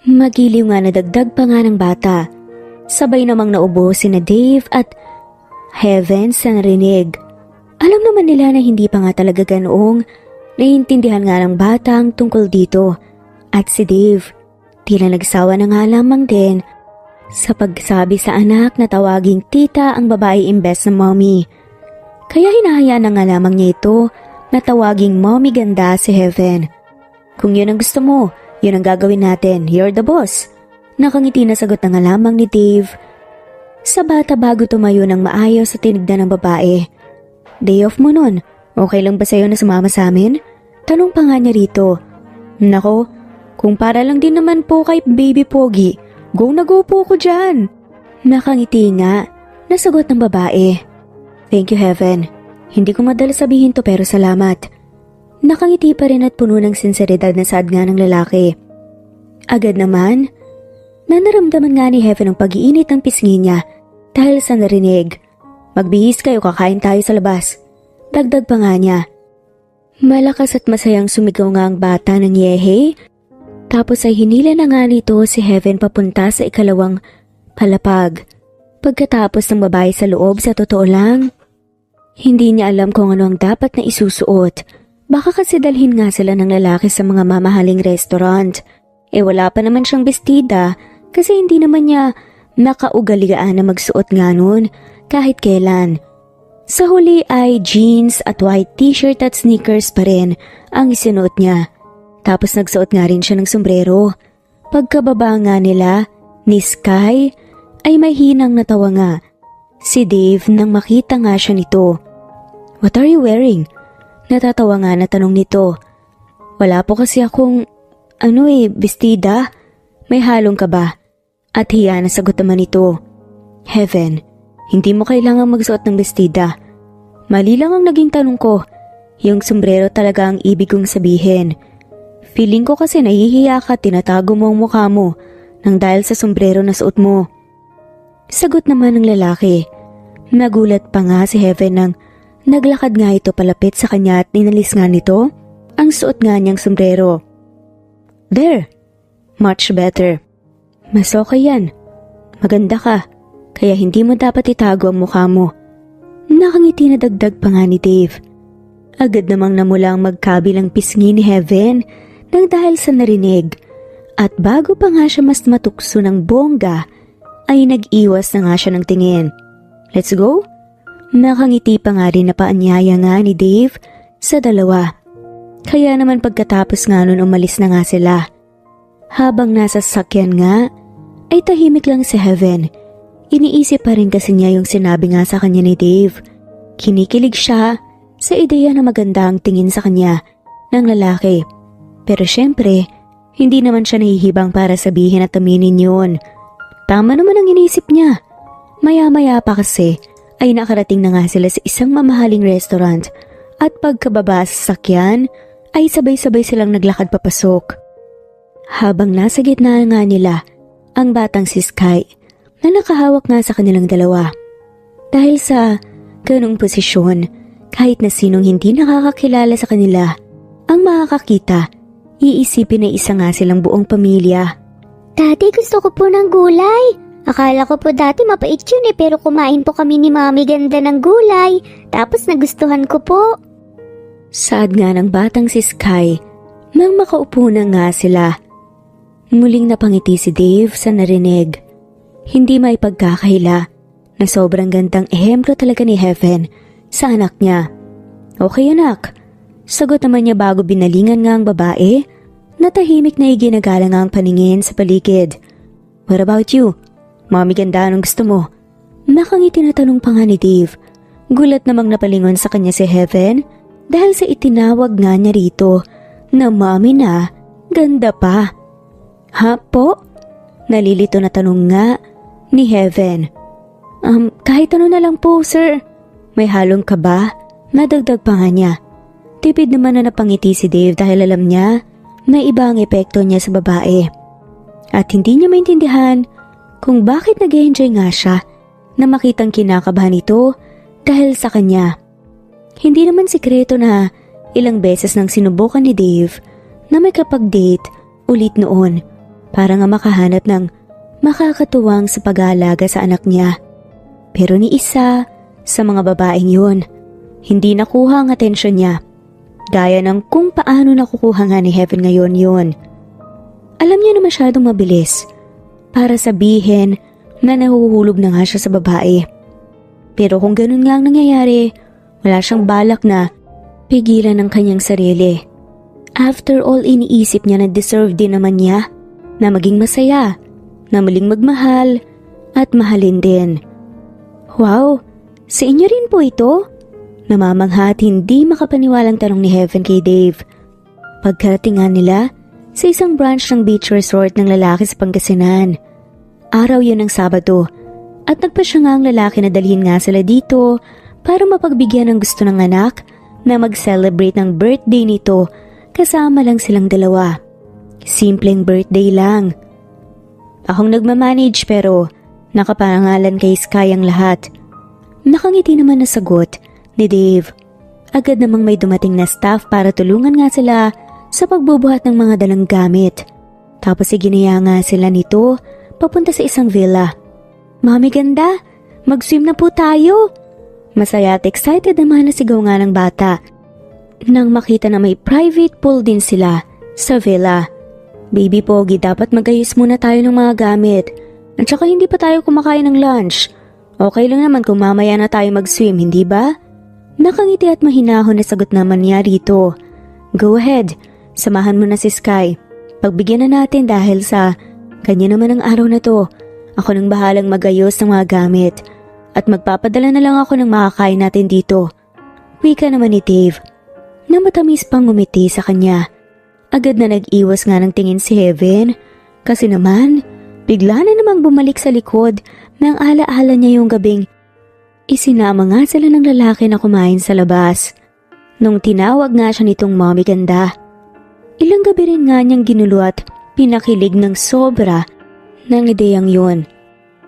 Magiliw nga na dagdag pa nga ng bata. Sabay namang naubo sina Dave at Heaven sa narinig. Alam naman nila na hindi pa nga talaga ganoong naiintindihan nga ng bata ang tungkol dito. At si Dave, tila nagsawa na nga lamang din sa pagsabi sa anak na tawaging tita ang babae imbes na mommy. Kaya hinahayaan na nga lamang niya ito na tawaging Mommy Ganda si Heaven. "Kung yun ang gusto mo, yun ang gagawin natin. You're the boss." Nakangiti na sagot na nga lamang ni Dave sa bata bago tumayo ng maayos sa tinignan ng babae. Day off mo nun, okay lang ba sa'yo na sumama sa amin? Tanong pa nga niya rito. Nako, kung para lang din naman po kay baby Pogi, go na go po ko dyan. Nakangiti nga, nasagot ng babae. Thank you heaven, hindi ko madala sabihin to pero salamat. Nakangiti pa rin at puno ng sinseridad na saad nga ng lalaki. Agad naman, naramdaman nga ni Heaven ang pag-iinit ng pisngi niya dahil sa narinig. Magbihis kayo, kakain tayo sa labas. Dagdag pa nga niya. Malakas at masayang sumigaw nga ang bata ng yehe. Tapos ay hinila na nga nito si Heaven papunta sa ikalawang palapag. Pagkatapos ng babae sa loob, sa totoo lang, hindi niya alam kung ano ang dapat na isusuot. Baka kasi dalhin nga sila ng lalaki sa mga mamahaling restaurant. Wala pa naman siyang bestida kasi hindi naman niya nakaugalian na magsuot nga nun kahit kailan. Sa huli ay jeans at white t-shirt at sneakers pa rin ang isinuot niya. Tapos nagsuot nga rin siya ng sombrero. Pagkababa nga nila ni Sky ay may hinang natawa nga si Dave nang makita nga siya nito. What are you wearing? Natatawa nga na tanong nito. Wala po kasi akong bestida. May halong ka ba? At hiya na sagot naman ito. Heaven, hindi mo kailangang magsuot ng bestida. Mali lang ang naging tanong ko. Yung sombrero talaga ang ibig kong sabihin. Feeling ko kasi nahihiya ka, tinatago mo ang mukha mo nang dahil sa sombrero na suot mo. Sagot naman ng lalaki. Nagulat pa nga si Heaven nang naglakad nga ito palapit sa kanya at ninalis nga nito ang suot nga niyang sombrero. There, much better. Mas okay yan. Maganda ka, kaya hindi mo dapat itago ang mukha mo. Nakangiti na dagdag pa nga ni Dave. Agad namang namula ang magkabilang pisngi ni Heaven nang dahil sa narinig. At bago pa nga siya mas matukso ng bongga, ay nag-iwas na nga siya ng tingin. Let's go? Nakangiti pa nga rin na paanyaya nga ni Dave sa dalawa. Kaya naman pagkatapos nga nun umalis na nga sila. Habang nasa sasakyan nga, ay tahimik lang si Heaven. Iniisip pa rin kasi niya yung sinabi nga sa kanya ni Dave. Kinikilig siya sa ideya na maganda ang tingin sa kanya ng lalaki. Pero syempre, hindi naman siya nahihibang para sabihin at aminin yun. Tama naman ang iniisip niya. Maya-maya pa kasi ay nakarating na nga sila sa isang mamahaling restaurant at pagkababa sa sasakyan ay sabay-sabay silang naglakad papasok. Habang nasa gitna nga nila ang batang si Sky na nakahawak nga sa kanilang dalawa. Dahil sa ganong posisyon, kahit na sinong hindi nakakakilala sa kanila ang makakakita, iisipin na isa nga silang buong pamilya. Dati gusto ko po ng gulay. Akala ko po dati mapait yun pero kumain po kami ni Mami ganda ng gulay. Tapos nagustuhan ko po. Saad nga ng batang si Sky nang makaupo na nga sila. Muling napangiti si Dave sa narinig. Hindi may pagkakahila na sobrang gandang ehemplo talaga ni Heaven sa anak niya. Okay anak, sagot naman niya bago binalingan nga ang babae na tahimik na iginagala nga ang paningin sa paligid. What about you? Mami ganda, anong gusto mo? Nakangiti na tanong pa nga ni Dave. Gulat namang napalingon sa kanya si Heaven dahil sa itinawag nga niya rito na mami na ganda pa. Ha po? Nalilito na tanong nga ni Heaven. Kahit ano na lang po sir. May halong ka ba? Nadagdag pa nga niya. Tipid naman na napangiti si Dave dahil alam niya na iba ang epekto niya sa babae. At hindi niya maintindihan kung bakit nag-enjoy nga siya na makitang kinakabahan ito dahil sa kanya. Hindi naman sikreto na ilang beses nang sinubukan ni Dave na may kapag-date ulit noon para nga makahanap ng makakatuwang sa pag-aalaga sa anak niya. Pero ni isa sa mga babaeng yun, hindi nakuha ang atensyon niya. Gaya ng kung paano nakukuha nga ni Heaven ngayon yun. Alam niya na masyadong mabilis para sabihin na nahuhulog na nga siya sa babae. Pero kung ganun nga ang nangyayari, wala siyang balak na pigilan ang kanyang sarili. After all, iniisip niya na deserve din naman niya na maging masaya, na muling magmahal at mahalin din. Wow, sa inyo rin po ito? Namamangha at hindi makapaniwalang tanong ni Heaven kay Dave. Pagkarating nga nila sa isang branch ng beach resort ng lalaki sa Pangasinan. Araw yun ng Sabado at nagpasya nga ang lalaki na dalhin nga sila dito para mapagbigyan ng gusto ng anak na mag-celebrate ng birthday nito kasama lang silang dalawa. Simpleng birthday lang. Akong nagmamanage pero nakapangalan kay Sky ang lahat. Nakangiti naman na sagot ni Dave. Agad namang may dumating na staff para tulungan nga sila sa pagbubuhat ng mga dalang gamit. Tapos iginaya nga sila nito papunta sa isang villa. Mami ganda, mag-swim na po tayo. Masaya at excited naman na sigaw nga ng bata nang makita na may private pool din sila sa villa. Baby Pogi, dapat magayos muna tayo ng mga gamit. At saka hindi pa tayo kumakain ng lunch. Okay lang naman kung mamaya na tayo mag-swim, hindi ba? Nakangiti at mahinahon na sagot naman niya rito. Go ahead, samahan mo na si Sky. Pagbigyan na natin dahil sa kanya naman ang araw na to. Ako nang bahalang magayos ng mga gamit. At magpapadala na lang ako ng makakain natin dito. Wika naman ni Dave na matamis pang ngumiti sa kanya. Agad na nag-iwas nga ng tingin si Heaven kasi naman bigla na namang bumalik sa likod nang alaala niya yung gabing isinama nga sila ng lalaki na kumain sa labas. Nung tinawag nga siya nitong Mommy Ganda, ilang gabi rin nga niyang ginulo at pinakilig ng sobra ng ideyang yun.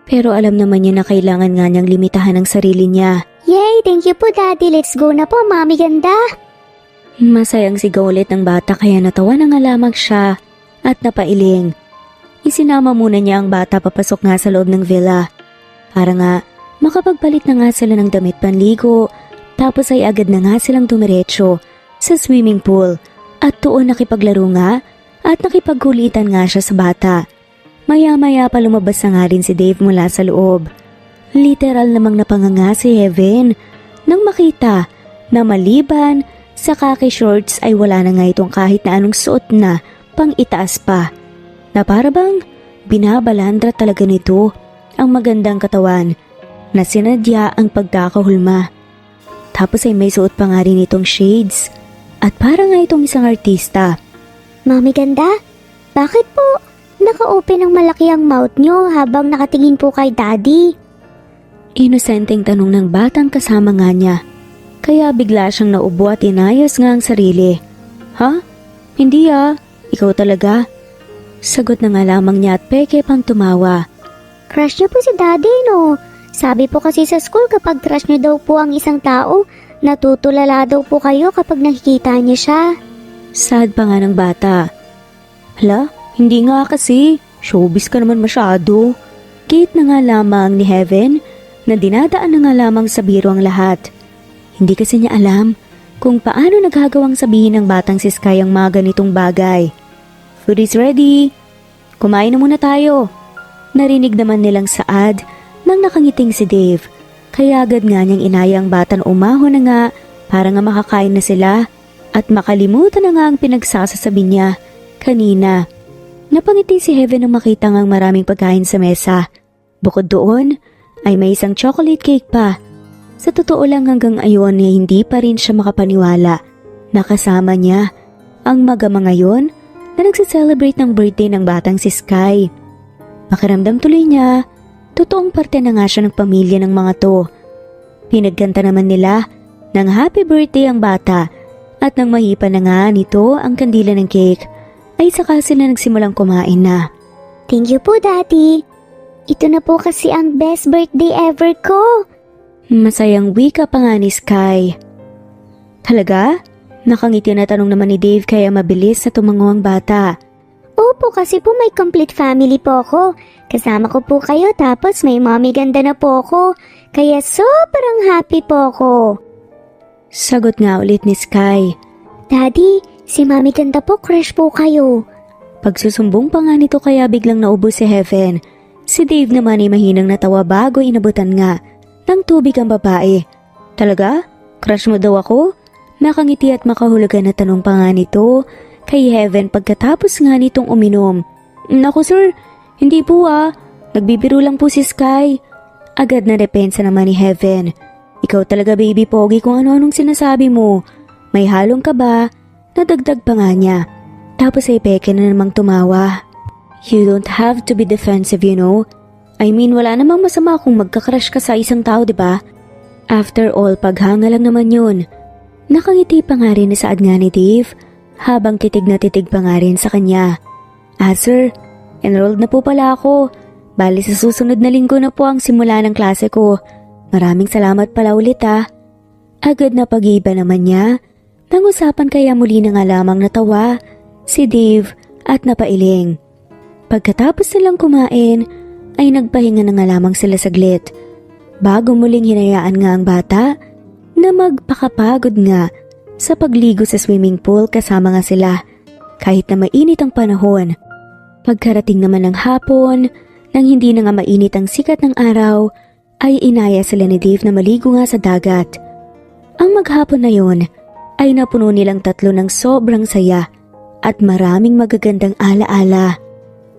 Pero alam naman niya na kailangan nga niyang limitahan ang sarili niya. Yay! Thank you po, Daddy. Let's go na po, Mami Ganda. Masayang sigaw ulit ng bata kaya natawa na nga lamang siya at napailing. Isinama muna niya ang bata papasok nga sa loob ng villa. Para nga makapagpalit na nga sila ng damit panligo, tapos ay agad na nga silang dumiretso sa swimming pool at doon nakipaglaro nga at nakipagkulitan nga siya sa bata. Maya-maya pa lumabas na nga rin si Dave mula sa loob. Literal namang napanganga si Heaven nang makita na maliban sa khaki shorts ay wala na nga itong kahit na anong suot na pang itaas pa. Na para bang binabalandra talaga nito ang magandang katawan na sinadya ang pagkakahulma. Tapos ay may suot pa nga rin itong shades at para nga itong isang artista. Mami Ganda, bakit po naka-open ang malaki ang mouth nyo habang nakatingin po kay Daddy? Inosenteng tanong ng batang kasama nga niya. Kaya bigla siyang naubo at inayos nga ang sarili. Ha? Hindi ikaw talaga? Sagot na nga lamang niya at peke pang tumawa. Crush niyo po si Daddy, no? Sabi po kasi sa school kapag crush niyo daw po ang isang tao, natutulala daw po kayo kapag nakikita niyo siya. Sad pa nga ng bata. Hala, hindi nga kasi. Showbiz ka naman masyado. Kate na nga lamang ni Heaven na dinadaan na nga lamang sa biro ang lahat. Hindi kasi niya alam kung paano nagagawang sabihin ng batang si Sky ang mga ganitong bagay. Food is ready. Kumain na muna tayo. Narinig naman nilang saad nang nakangiting si Dave. Kaya agad nga niyang inaya ang bata na umahon na nga para nga makakain na sila at makalimutan na nga ang pinagsasasabi niya kanina. Napangiti si Heaven nang makita ngang maraming pagkain sa mesa. Bukod doon ay may isang chocolate cake pa. Sa totoo lang hanggang ayon ay hindi pa rin siya makapaniwala na kasama niya ang magama ngayon na nagse-celebrate ng birthday ng batang si Sky. Pakiramdam tuloy niya, totoong parte na nga siya ng pamilya ng mga to. Pinagkanta naman nila ng happy birthday ang bata at nang mahipa na nga nito ang kandila ng cake ay saka sila nagsimulang kumain na. Thank you po, Daddy. Ito na po kasi ang best birthday ever ko. Masayang wika pa nga ni Sky. Talaga? Nakangiti na tanong naman ni Dave kaya mabilis na tumango ang bata. Opo, kasi po may complete family po ako. Kasama ko po kayo tapos may Mommy Ganda na po ako. Kaya sobrang happy po ako. Sagot nga ulit ni Sky. Daddy, si Mommy Ganda po crush po kayo. Pagsusumbong pa nga nito kaya biglang naubo si Heaven. Si Dave naman ay mahinang natawa bago inabutan nga ng tubig ang babae. Talaga? Crush mo daw ako? Nakangiti at makahulugan na tanong pa nga nito kay Heaven pagkatapos nga nitong uminom. Naku sir, Hindi po nagbibiro lang po si Sky. Agad na depensa naman ni Heaven. Ikaw talaga baby pogi kung ano-anong sinasabi mo. May halong ka ba? Nadagdag pa nga niya. Tapos ay peke na namang tumawa. You don't have to be defensive, you know. I mean, wala namang masama kung magka-crush ka sa isang tao, diba? After all, paghanga lang naman yun. Nakangiti pa nga rin na saad nga ni Dave, habang titig na titig pa nga rin sa kanya. Sir, enrolled na po pala ako. Bali sa susunod na linggo na po ang simula ng klase ko. Maraming salamat pala ulit Agad na pag-iba naman niya. Nang-usapan kaya muli na nga lamang natawa si Dave at napailing. Pagkatapos nilang kumain, ay nagpahinga na nga lamang sila saglit. Bago muling hinayaan nga ang bata na magpakapagod nga sa pagligo sa swimming pool kasama nga sila kahit na mainit ang panahon. Pagkarating naman ng hapon, nang hindi na nga mainit ang sikat ng araw, ay inaya sila ni Dave na maligo nga sa dagat. Ang maghapon na yon ay napuno nilang tatlo ng sobrang saya at maraming magagandang alaala.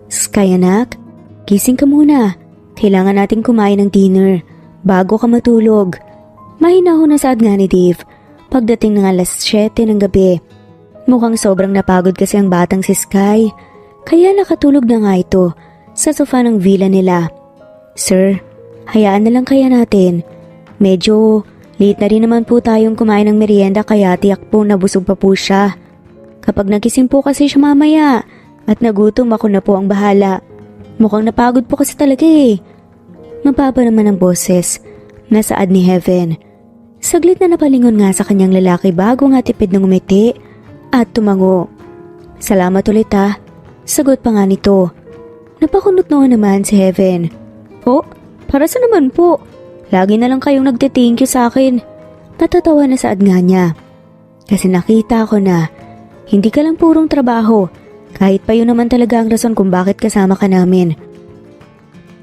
Sky anak, gising ka muna. Kailangan nating kumain ng dinner bago ka matulog. Mahinahon na saad nga ni Dave pagdating ng alas 7 ng gabi. Mukhang sobrang napagod kasi ang batang si Sky, kaya nakatulog na nga ito sa sofa ng villa nila. Sir, hayaan na lang kaya natin. Medyo late na rin naman po tayong kumain ng merienda kaya tiyak po na busog pa po siya. Kapag nagising po kasi siya mamaya at nagutom, ako na po ang bahala. Mukhang napagod po kasi talaga Mababa naman ang boses na saad ni Heaven. Saglit na napalingon nga sa kanyang lalaki bago nga tipid ng umiti at tumango. Salamat ulit sagot pa nga nito. Napakunot noon naman si Heaven. Oh, para sa naman po? Lagi na lang kayong nagte-thank you sa akin. Natatawa na saad nga niya. Kasi nakita ko na hindi ka lang purong trabaho, kahit pa yun naman talaga ang rason kung bakit kasama ka namin.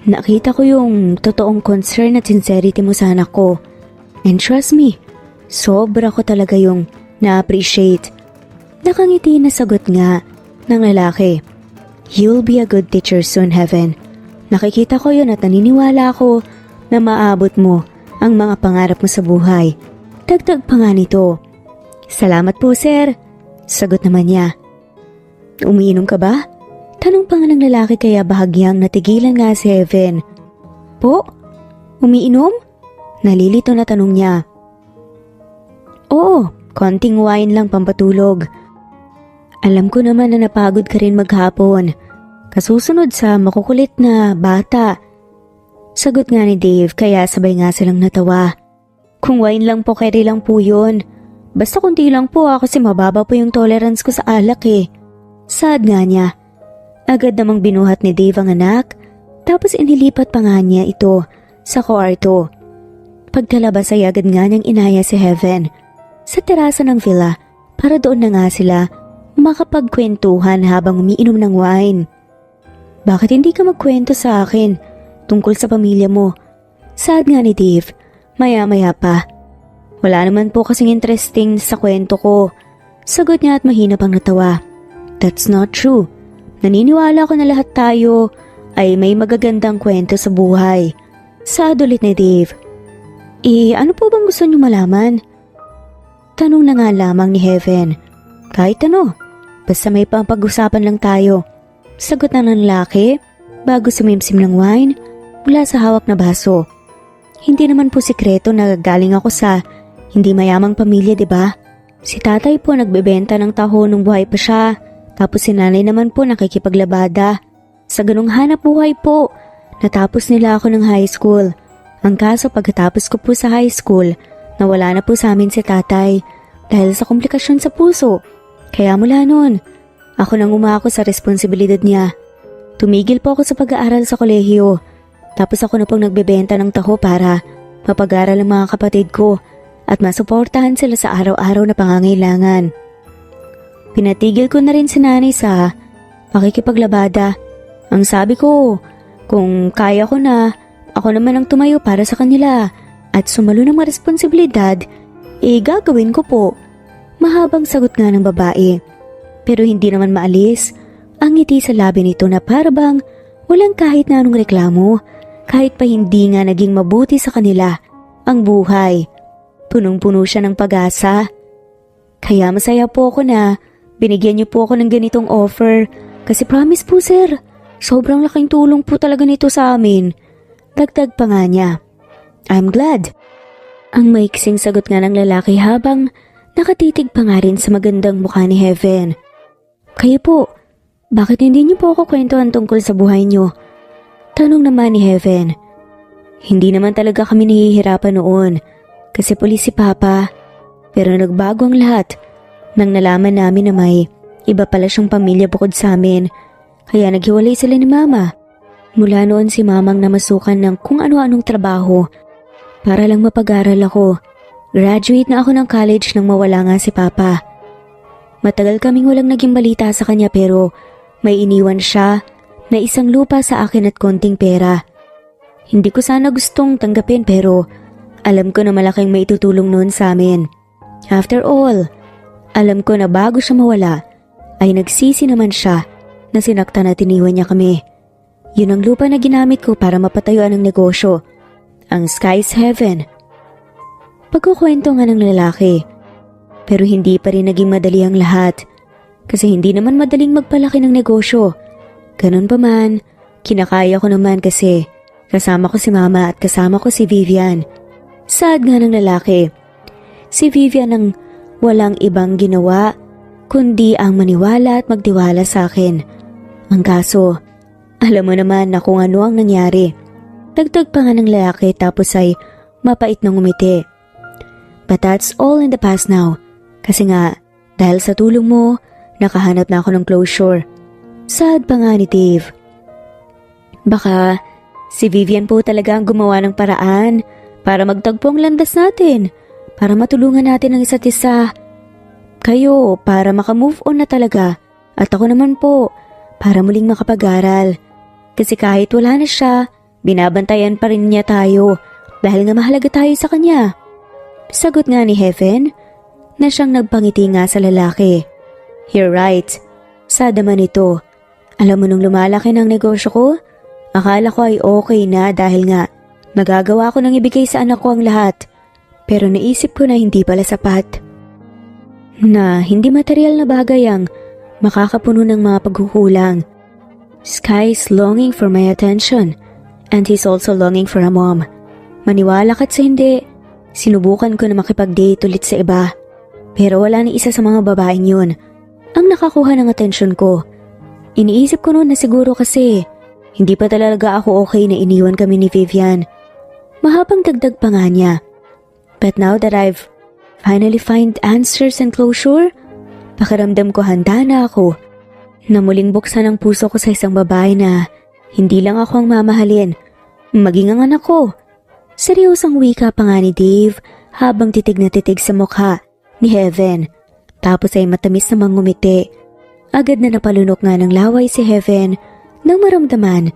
Nakita ko yung totoong concern at sincerity mo sa anak ko. And trust me, sobra ko talaga yung na-appreciate. Nakangiti na sagot nga ng lalaki. You'll be a good teacher soon, Heaven. Nakikita ko yun at naniniwala ako na maabot mo ang mga pangarap mo sa buhay. Dagdag pa nga nito. Salamat po, sir. Sagot naman niya. Umiinom ka ba? Tanong pa nga ng lalaki kaya bahagyang natigilan nga si Heaven. Po? Umiinom? Nalilito na tanong niya. Oo, konting wine lang pampatulog. Alam ko naman na napagod ka rin maghapon. Kasusunod sa makukulit na bata. Sagot nga ni Dave kaya sabay nga silang natawa. Kung wine lang po, carry lang po yun. Basta kunti lang po kasi mababa po yung tolerance ko sa alak Sad nga niya. Agad namang binuhat ni Dave ang anak, tapos inilipat pa nga niya ito sa kwarto. Pagkalabas ay agad nga niyang inaya si Heaven sa terasa ng villa para doon na nga sila makapagkwentuhan habang umiinom ng wine. Bakit hindi ka magkwento sa akin tungkol sa pamilya mo? Sad nga ni Dave, maya-maya pa. Wala naman po kasing interesting sa kwento ko. Sagot niya at mahina pang natawa. That's not true. Naniniwala ko na lahat tayo ay may magagandang kwento sa buhay. Sad ulit ni Dave. Ano po bang gusto niyo malaman? Tanong na nga lamang ni Heaven. Kahit ano, basta may pag-usapan lang tayo. Sagot na ng lalaki bago sumimsim ng wine mula sa hawak na baso. Hindi naman po sikreto na galing ako sa hindi mayamang pamilya, diba? Si tatay po nagbebenta ng taho nung buhay pa siya. Tapos si nanay naman po nakikipaglabada. Sa ganung hanap buhay po, natapos nila ako ng high school. Ang kaso pagkatapos ko po sa high school, nawala na po sa amin si tatay dahil sa komplikasyon sa puso. Kaya mula noon, ako nang umako sa responsibilidad niya. Tumigil po ako sa pag-aaral sa kolehiyo. Tapos ako na pong nagbebenta ng taho para mapag-aral ang mga kapatid ko at masuportahan sila sa araw-araw na pangangailangan. Pinatigil ko na rin si nanay sa pakikipaglabada. Ang sabi ko, kung kaya ko na, ako naman ang tumayo para sa kanila at sumalo ng mga responsibilidad, gagawin ko po. Mahabang sagot nga ng babae. Pero hindi naman maalis ang ngiti sa labi nito na parabang Walang kahit na anong reklamo, kahit pa hindi nga naging mabuti sa kanila ang buhay. Punong-puno siya ng pag-asa. Kaya masaya po ako na binigyan niyo po ako ng ganitong offer. Kasi promise po sir, sobrang laking tulong po talaga nito sa amin. Dagdag pa nga niya. I'm glad. Ang maiksing sagot nga ng lalaki habang nakatitig pa nga rin sa magandang mukha ni Heaven. Kayo po, bakit hindi niyo po ako kwentuhan tungkol sa buhay niyo? Tanong naman ni Heaven. Hindi naman talaga kami nahihirapan noon kasi pulis si Papa. Pero nagbago ang lahat nang nalaman namin na may iba pala siyang pamilya bukod sa amin. Kaya naghiwalay sila ni Mama. Mula noon si Mamang namasukan ng kung ano-anong trabaho para lang mapag-aral ako. Graduate na ako ng college nang mawala nga si Papa. Matagal kaming walang naging balita sa kanya pero may iniwan siya na isang lupa sa akin at konting pera. Hindi ko sana gustong tanggapin pero alam ko na malaking maitutulong noon sa amin. After all, alam ko na bago siya mawala ay nagsisi naman siya na sinaktan at iniwan niya kami. Yun ang lupa na ginamit ko para mapatayuan ang negosyo, ang Sky's Heaven. Pagkukwento nga ng lalaki, pero hindi pa rin naging madali ang lahat kasi hindi naman madaling magpalaki ng negosyo. Ganun pa man, kinakaya ko naman kasi kasama ko si Mama at kasama ko si Vivian. Sad nga ng lalaki. Si Vivian ang walang ibang ginawa kundi ang maniwala at magtiwala sa akin. Ang kaso, alam mo naman na kung ano ang nangyari. Dagdag pa nga ng lalaki tapos ay mapait na ngumiti. But that's all in the past now. Kasi nga, dahil sa tulong mo, nakahanap na ako ng closure. Sad pa nga ni Dave. Baka si Vivian po talaga ang gumawa ng paraan para magtagpo ang landas natin, para matulungan natin ang isa't isa. Kayo para makamove on na talaga at ako naman po para muling makapag-aral. Kasi kahit wala na siya, binabantayan pa rin niya tayo dahil nga mahalaga tayo sa kanya. Sagot nga ni Heaven na siyang nagpangiti nga sa lalaki. You're right. Sad naman ito. Alam mo nung lumalaki ng negosyo ko, akala ko ay okay na dahil nga nagagawa ko nang ibigay sa anak ko ang lahat. Pero naisip ko na hindi pala sapat. Na hindi material na bagay ang makakapuno ng mga pagkukulang. Sky's longing for my attention and he's also longing for a mom. Maniwala ka't sa hindi, sinubukan ko na makipag-date ulit sa iba. Pero wala ni isa sa mga babaeng yun ang nakakuha ng atensyon ko. Iniisip ko noon na siguro kasi hindi pa talaga ako okay na iniwan kami ni Vivian. Mahabang dagdag pa nga niya. But now that I've finally find answers and closure, pakiramdam ko handa na ako na muling buksan ang puso ko sa isang babae na hindi lang ako ang mamahalin, maging ang anak ko. Seryosang wika pa nga ni Dave habang titig na titig sa mukha ni Heaven. Tapos ay matamis na mangumiti. Agad na napalunok nga ng laway si Heaven nang maramdaman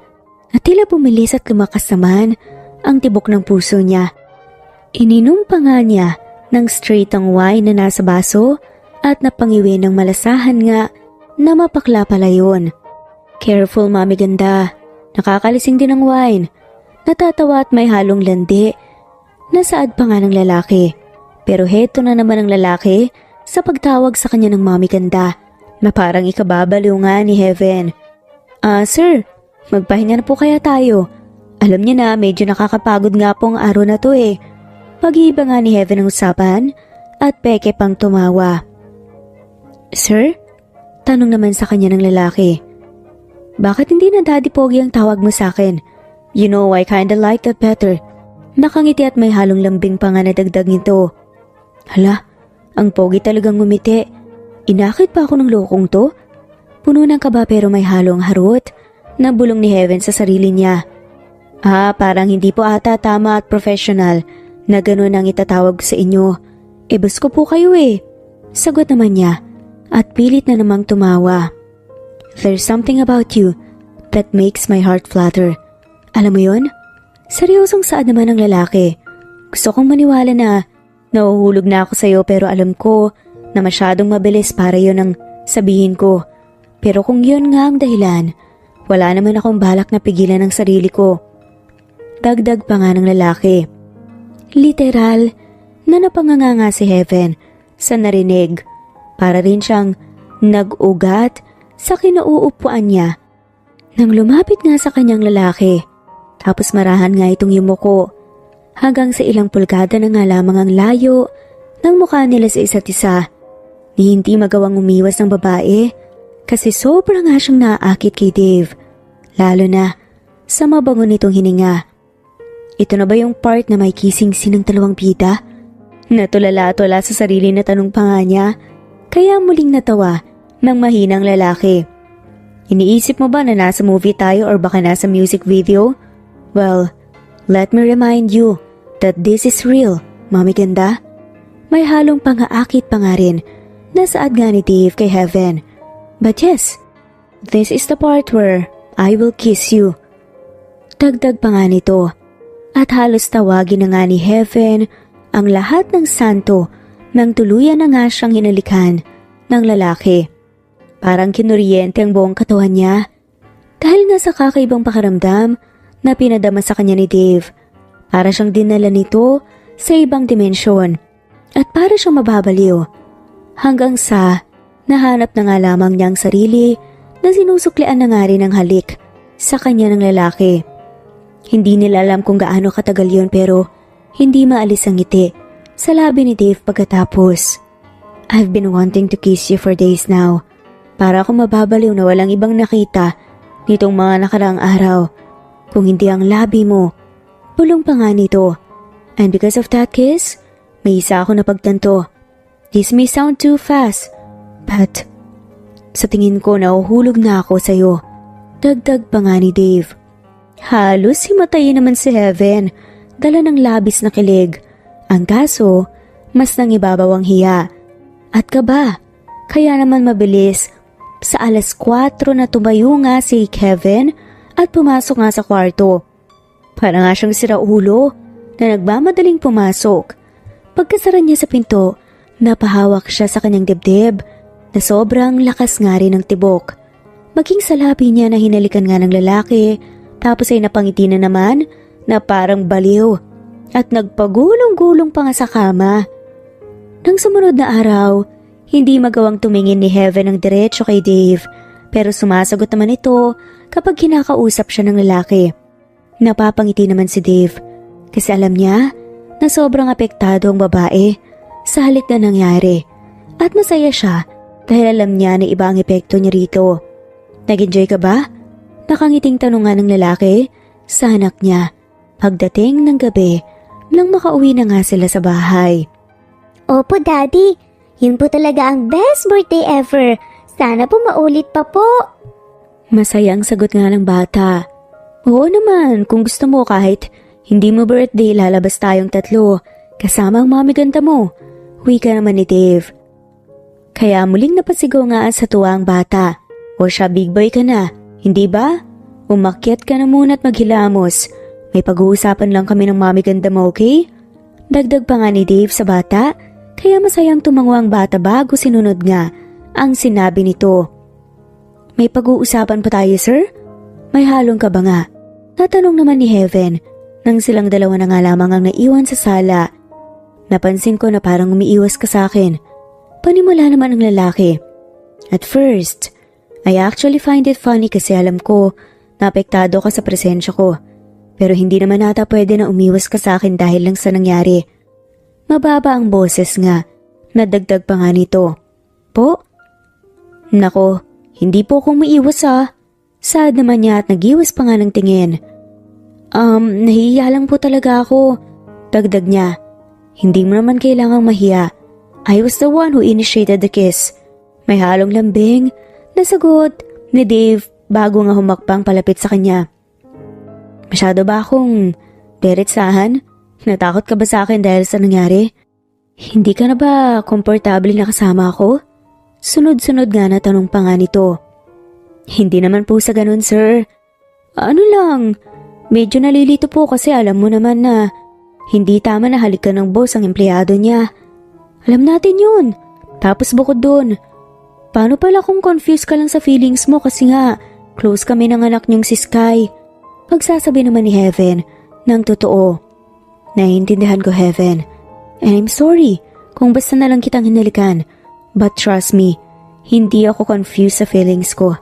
at tila bumilis at lumakas naman ang tibok ng puso niya. Ininom pa nga niya ng straight ang wine na nasa baso at napangiwi ng malasahan nga na mapakla pala yun. Careful, mami ganda. Nakakalising din ang wine. Natatawa at may halong landi. Nasaad pa nga ng lalaki. Pero heto na naman ang lalaki sa pagtawag sa kanya ng mami ganda na parang ikababaliw nga ni Heaven. Sir, magpahinga na po kaya tayo. Alam niya na medyo nakakapagod nga po ang araw na to eh. Pag-iiba nga ni Heaven ang usapan at peke pang tumawa. Sir? Tanong naman sa kanya ng lalaki. Bakit hindi na Daddy Pogi ang tawag mo sa akin? You know, I kinda like that better. Nakangiti at may halong lambing pa nga na dagdag nito. Hala, ang pogi talagang ngumiti. Inakit pa ako ng lokong to? Puno ng kaba pero may halong harot na bulong ni Heaven sa sarili niya. Parang hindi po ata tama at professional na ganun ang itatawag sa inyo. Bas ko po kayo eh. Sagot naman niya at pilit na namang tumawa. There's something about you that makes my heart flutter. Alam mo yon? Seryosong saad naman ng lalaki. Gusto kong maniwala na nahuhulog na ako sa'yo pero alam ko na masyadong mabilis para yon ang sabihin ko. Pero kung yon nga ang dahilan, Wala naman akong balak na pigilan ang sarili ko. Dagdag pa nga ng lalaki. Literal na napanganganga si Heaven sa narinig. Para rin siyang nag-ugat sa kinauupuan niya. Nang lumapit nga sa kanyang lalaki, tapos marahan nga itong yumuko. Hanggang sa ilang pulgada na nga lamang ang layo ng mukha nila sa isa't isa. Ni hindi magawang umiwas ng babae kasi sobrang nga siyang naaakit kay Dave. Lalo na sa mabango nitong hininga. Ito na ba yung part na may kissing scene ng dalawang bida? Natulala-tula sa sarili na tanong pa nga niya, kaya muling natawa ng mahinang lalaki. Iniisip mo ba na nasa movie tayo or baka nasa music video? Well, let me remind you that this is real, Mami Ganda. May halong pangaakit pa nga rin na saad nga ni Dave kay Heaven. But yes, this is the part where I will kiss you. Dagdag pa nga nito. At halos tawagin na nga ni Heaven ang lahat ng santo nang tuluyan na nga siyang hinalikan ng lalaki. Parang kinuryente ang buong katawan niya dahil nga sa kakaibang pakaramdam na pinadama sa kanya ni Dave. Para siyang dinala nito sa ibang dimensyon at para siyang mababaliw. Hanggang sa nahanap na nga lamang niyang sarili na sinusuklian na nga rin ng halik sa kanya ng lalaki. Hindi nila alam kung gaano katagal yun pero hindi maalis ang ngiti sa labi ni Dave pagkatapos. I've been wanting to kiss you for days now. Para akong mababaliw na walang ibang nakita nitong mga nakaraang araw. Kung hindi ang labi mo, bulong pa nga nito. And because of that kiss, may isa ako napagtanto. This may sound too fast, but sa tingin ko nahuhulog na ako sa'yo. Dagdag pa nga ni Dave. Halos himatayin naman si Heaven, dala ng labis na kilig. Ang kaso, mas nangibabaw ang hiya. At kaba, kaya naman mabilis. Sa 4:00 na tumayo nga si Kevin at pumasok nga sa kwarto. Para nga siyang siraulo na nagmamadaling pumasok. Pagkasara niya sa pinto, napahawak siya sa kanyang dibdib na sobrang lakas nga rin ng tibok. Maging sa labi niya na hinalikan nga ng lalaki, tapos ay napangiti na naman na parang baliw at nagpagulong-gulong pa nga sa kama. Nang sumunod na araw, hindi magawang tumingin ni Heaven ng diretso kay Dave, pero sumasagot naman ito kapag kinakausap siya ng lalaki. Napapangiti naman si Dave kasi alam niya na sobrang apektado ang babae sa halik na nangyari at masaya siya dahil alam niya na iba ang epekto niya rito. Nag-enjoy ka ba? Nakangiting tanong nga ng lalaki sa anak niya pagdating ng gabi nang makauwi na nga sila sa bahay. Opo, Daddy. Yun po talaga ang best birthday ever. Sana po maulit pa po. Masayang sagot nga ng bata. Oo naman, kung gusto mo kahit hindi mo birthday lalabas tayong 3 kasama ang Mami Ganda mo. Wika naman ni Dave. Kaya muling napasigaw nga sa tuwa ang bata. O siya, big boy ka na, hindi ba? Umakyat ka na muna at maghilamos. May pag-uusapan lang kami ng Mami Ganda mo, okay? Dagdag pa nga ni Dave sa bata, kaya masayang tumango ang bata bago sinunod nga ang sinabi nito. May pag-uusapan pa tayo, sir? May halong ka ba nga? Natanong naman ni Heaven nang silang dalawa na nga lamang ang naiwan sa sala. Napansin ko na parang umiiwas ka sa akin. Panimula naman ang lalaki. At first, I actually find it funny kasi alam ko na apektado ka sa presensya ko. Pero hindi naman ata pwede na umiwas ka sa akin dahil lang sa nangyari. Mababa ang boses nga. Nadagdag pa nga nito. Po? Nako, hindi po akong maiwas ah. Sad naman niya at nag-iwas pa nga ng tingin. Nahihiya lang po talaga ako. Dagdag niya. Hindi mo naman kailangang mahiya. I was the one who initiated the kiss. May halong lambing na sagot ni Dave bago nga humakbang palapit sa kanya. Masyado ba akong diretsahan? Natakot ka ba sa akin dahil sa nangyari? Hindi ka na ba komportable na kasama ako? Sunod-sunod nga na tanong pa nga nito. Hindi naman po sa ganun, sir. Ano lang, medyo nalilito po kasi alam mo naman na hindi tama na halikan ng boss ang empleyado niya. Alam natin yun. Tapos bukod dun, paano pala kung confused ka lang sa feelings mo kasi nga close kami ng anak niyong si Sky. Pagsasabi naman ni Heaven ng totoo. Naiintindihan ko, Heaven. And I'm sorry kung basta na lang kitang hinalikan. But trust me, hindi ako confused sa feelings ko.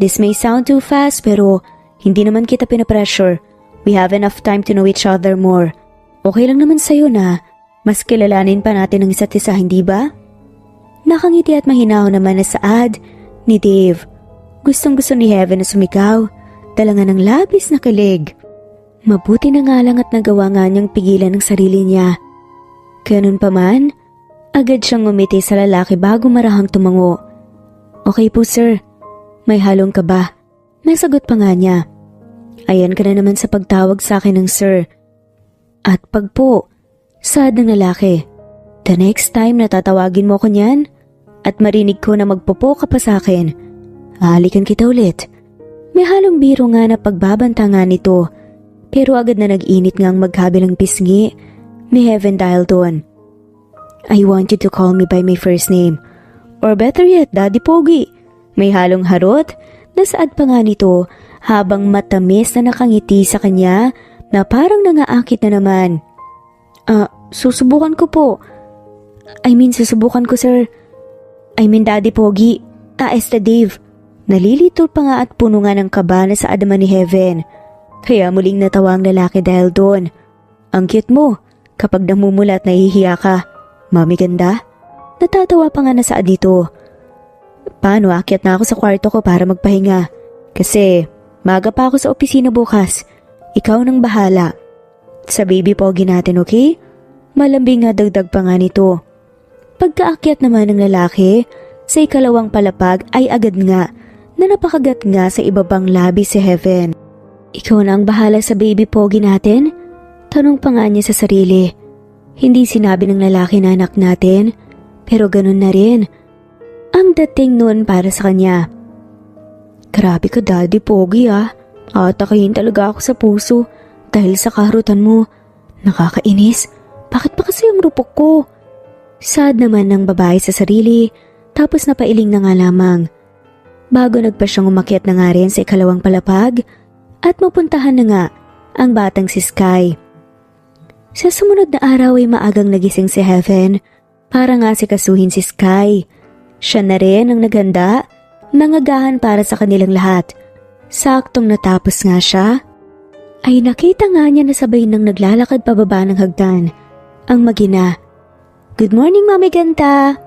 This may sound too fast pero hindi naman kita pinapressure. We have enough time to know each other more. Okay lang naman sa'yo na mas kilalanin pa natin ang isa't isa, hindi ba? Nakangiti at mahinahon naman na saad ni Dave. Gustong-gusto ni Heaven na sumigaw, dala nga ng labis na kilig. Mabuti na nga lang at nagawa nga niyang pigilan ang sarili niya. Ganun pa man, agad siyang ngumiti sa lalaki bago marahang tumango. Okay po sir, may halong ka ba? Nasagot pa nga niya. Ayan ka na naman sa pagtawag sa akin ng sir. At pag po, saad ng lalaki. The next time na tatawagin mo ko niyan at marinig ko na magpopo ka pa sa akin, halikan kita ulit. May halong biro nga na pagbabanta nga nito, pero agad na nag-init nga ang magkabilang pisngi ni Heaven dahil doon. I want you to call me by my first name. Or better yet, Daddy Pogi. May halong harot na saad pa nga nito habang matamis na nakangiti sa kanya na parang nangaakit na naman. Susubukan ko po. Susubukan ko sir. Daddy Pogi. Dave. Nalilito pa nga at puno nga ng kaba na saad naman ni Heaven. Kaya muling natawa ang lalaki dahil doon. Ang cute mo kapag namumula at nahihiya ka. Mami ganda? Natatawa pa nga na saad dito. Paano, akyat na ako sa kwarto ko para magpahinga. Kasi maga pa ako sa opisina bukas. Ikaw nang bahala. Sa baby pogi natin, okay? Malambing nga dagdag pa nga nito. Pagkaakyat naman ng lalaki, sa ikalawang palapag ay agad nga na napakagat nga sa ibabang labi si Heaven. Ikaw na ang bahala sa baby pogi natin? Tanong pa nga niya sa sarili. Hindi sinabi ng lalaki na anak natin, pero ganun na rin ang dating noon para sa kanya. Grabe ka Daddy Pogi ah. Atakayin talaga ako sa puso dahil sa kaharutan mo. Nakakainis. Bakit pa kasi ang rupok ko? Sad naman ng babae sa sarili, tapos napailing na nga lamang. Bago nagpa siyang umakyat na nga rin sa ikalawang palapag at mapuntahan na nga ang batang si Sky. Sa sumunod na araw ay maagang nagising si Heaven para nga sikasuhin si Sky. Siya na rin ang naghanda, nangagahan para sa kanilang lahat. Saktong natapos nga siya, ay nakita nga niya na sabay nang naglalakad pababa ng hagdan ang mag-ina. Good morning, Mami Ganda!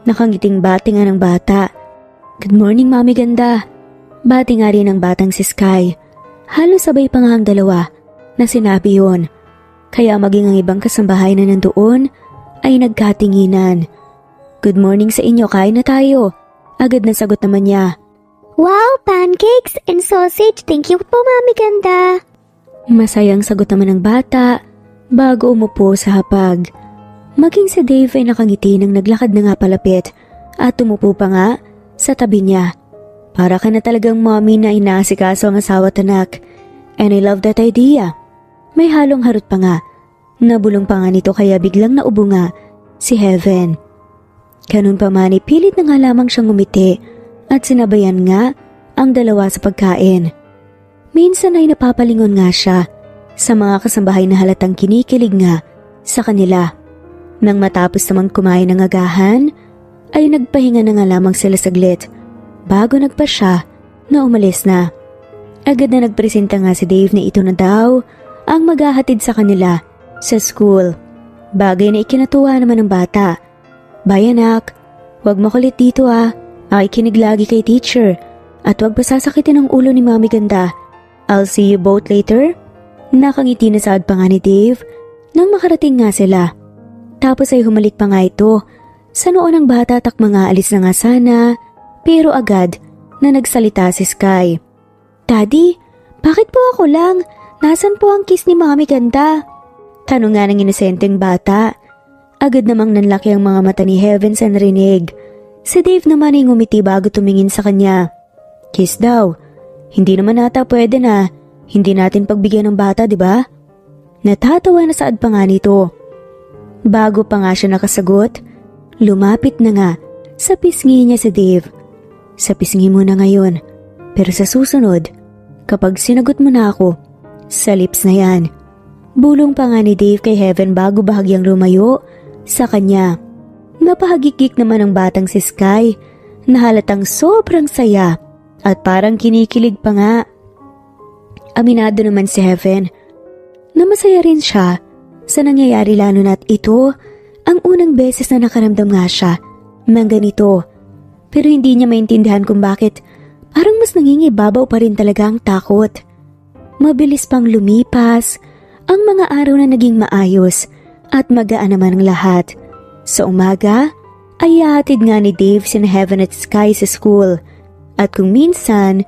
Nakangiting bati nga ng bata. Good morning, Mami Ganda! Bati nga rin ang batang si Sky. Halos sabay pa nga ang dalawa na sinabi yon. Kaya maging ang ibang kasambahay na nandoon ay nagkatinginan. Good morning sa inyo, kain na tayo. Agad na sagot naman niya. Wow, pancakes and sausage. Thank you po, Mami Ganda. Masayang sagot naman ng bata bago umupo sa hapag. Maging si Dave ay nakangiti nang naglakad na nga palapit at umupo pa nga sa tabi niya. Para ka na talagang mommy na inaasikaso ang asawa't anak. And I love that idea. May halong harot pa nga. Nabulong pa nga nito kaya biglang naubo nga si Heaven. Ganun pa man pilit na nga lamang siyang umiti at sinabayan nga ang dalawa sa pagkain. Minsan ay napapalingon nga siya sa mga kasambahay na halatang kinikilig nga sa kanila. Nang matapos namang kumain ng agahan, ay nagpahinga na nga lamang sila saglit bago nagpa siya na umalis na. Agad na nagpresenta nga si Dave na ito na daw ang maghahatid sa kanila sa school. Bagay na ikinatuwa naman ng bata. Bye anak, huwag makulit dito ah. Makikinig lagi kay teacher at huwag pasasakitin ang ulo ni Mami Ganda. I'll see you both later. Nakangiti na saad pa nga ni Dave nang makarating nga sila. Tapos ay humalik pa nga ito sa noo ng bata at mga alis na nga sana, pero agad na nagsalita si Sky. Daddy, bakit po ako lang? Nasaan po ang kiss ni Mami Ganda? Tanong nga ng inosenteng bata. Agad namang nanlaki ang mga mata ni Heaven sa narinig. Si Dave naman ay ngumiti bago tumingin sa kanya. Kiss daw. Hindi naman ata pwede na. Hindi natin pagbigyan ng bata, di ba? Natatawa na saad pa nga nito. Bago pa nga siya nakasagot, lumapit na nga sa pisngi niya si Dave. Sa pisngi mo na ngayon. Pero sa susunod, kapag sinagot mo na ako, sa lips na yan. Bulong pa nga ni Dave kay Heaven bago bahagyang lumayo sa kanya. Napahagikik naman ang batang si Sky na halatang sobrang saya at parang kinikilig pa nga. Aminado naman si Heaven na masaya rin siya sa nangyayari, lalo na't ito ang unang beses na nakaramdam nga siya ng ganito. Pero hindi niya maintindihan kung bakit parang mas nangingibabaw pa rin talaga ang takot. Mabilis pang lumipas ang mga araw na naging maayos at magaan naman ang lahat. Sa umaga ay ihahatid nga ni Dave sina Heaven at Sky sa school at kung minsan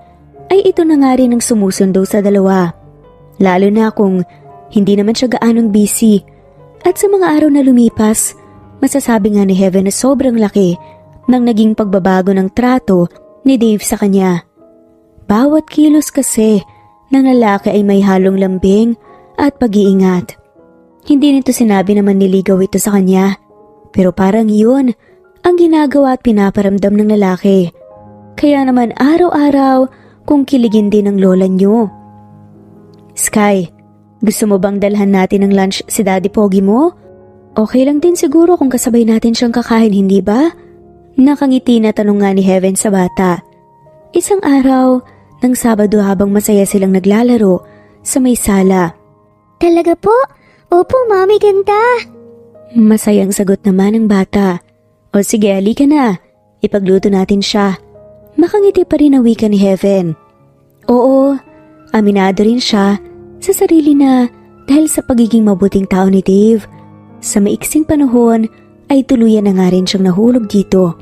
ay ito na nga rin ang sumusundo sa dalawa. Lalo na kung hindi naman siya gaanong busy. At sa mga araw na lumipas, masasabi nga ni Heaven na sobrang laki ng naging pagbabago ng trato ni Dave sa kanya. Bawat kilos kasi ng lalaki ay may halong lambing at pag-iingat. Hindi nito sinabi naman niligaw ito sa kanya, pero parang yun ang ginagawa at pinaparamdam ng lalaki. Kaya naman araw-araw kung kiligin din ng lola niyo. Sky, gusto mo bang dalhan natin ng lunch si Daddy Pogi mo? Okay lang din siguro kung kasabay natin siyang kakain, hindi ba? Nakangiti na tanong nga ni Heaven sa bata. Isang araw ng Sabado habang masaya silang naglalaro sa may sala. Talaga po? Opo, Mami, ganda. Masayang sagot naman ng bata. O sige, halika na. Ipagluto natin siya. Makangiti pa rin ang wika ni Heaven. Oo, aminado rin siya sa sarili na dahil sa pagiging mabuting tao ni Dave, sa maiksing panahon ay tuluyan na nga rin siyang nahulog dito.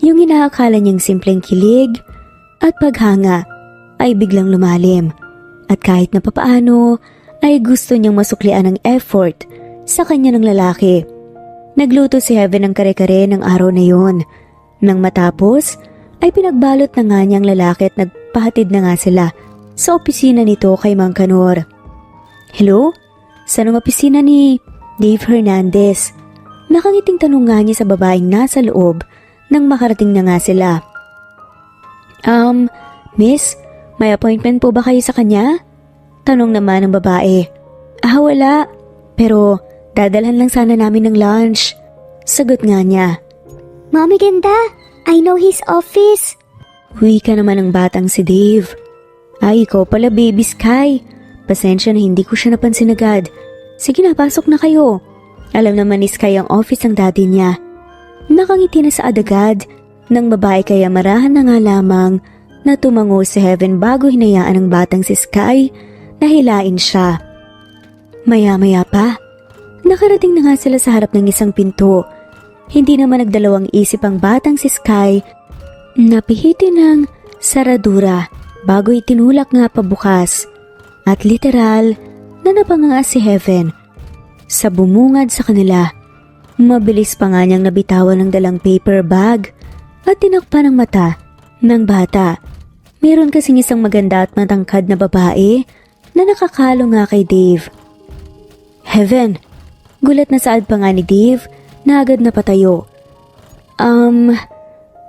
Yung inaakala niyang simpleng kilig at paghanga ay biglang lumalim at kahit na papaano ay gusto niyang masuklian ng effort sa kanya ng lalaki. Nagluto si Heaven ng kare-kare ng araw na yon. Nang matapos ay pinagbalot na nga niyang lalaki at nagpahatid na nga sila sa opisina nito kay Mang Kanor. Hello? Saan ang opisina ni Dave Hernandez? Nakangiting tanong nga niya sa babaeng nasa loob nang makarating na nga sila. Miss, may appointment po ba kayo sa kanya? Tanong naman ng babae. Wala. Pero dadalhan lang sana namin ng lunch. Sagot nga niya. Mami, ganda. I know his office. Uwi ka naman ng batang si Dave. Ay, ikaw pala, baby Sky. Pasensya na hindi ko siya napansin agad. Sige na, pasok na kayo. Alam naman ni Sky ang office ng daddy niya. Nakangiti na sa agad ng babae kaya marahan na nga lamang na tumango si Heaven bago hinayaan ng batang si Sky na hilain siya. Maya-maya pa, nakarating na nga sila sa harap ng isang pinto. Hindi naman nagdalawang isip ang batang si Sky na pihitin ng saradura bago itinulak nga pabukas at literal na napanganga si Heaven. Sa bumungad sa kanila, mabilis pa nga niyang nabitawan ng dalang paper bag at tinakpan ang mata ng bata. Meron kasing isang maganda at matangkad na babae na nakakalo nga kay Dave. Heaven, gulat na saad pa nga ni Dave na agad na patayo.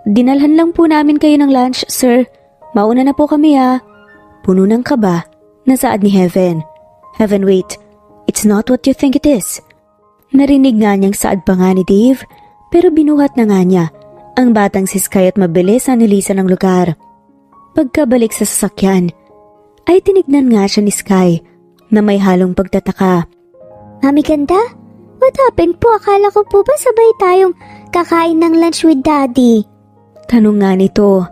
Dinalhan lang po namin kayo ng lunch, sir. Mauna na po kami ha. Puno ng kaba na saad ni Heaven. Heaven, wait. It's not what you think it is. Narinig nga niyang saad pa nga ni Dave pero binuhat na nga niya ang batang si Sky at mabilis na nilisan ng lugar. Pagkabalik sa sasakyan, ay tinignan nga siya ni Sky na may halong pagtataka. Mami, ganda? What happened po? Akala ko po ba sabay tayong kakain ng lunch with Daddy? Tanong nga nito.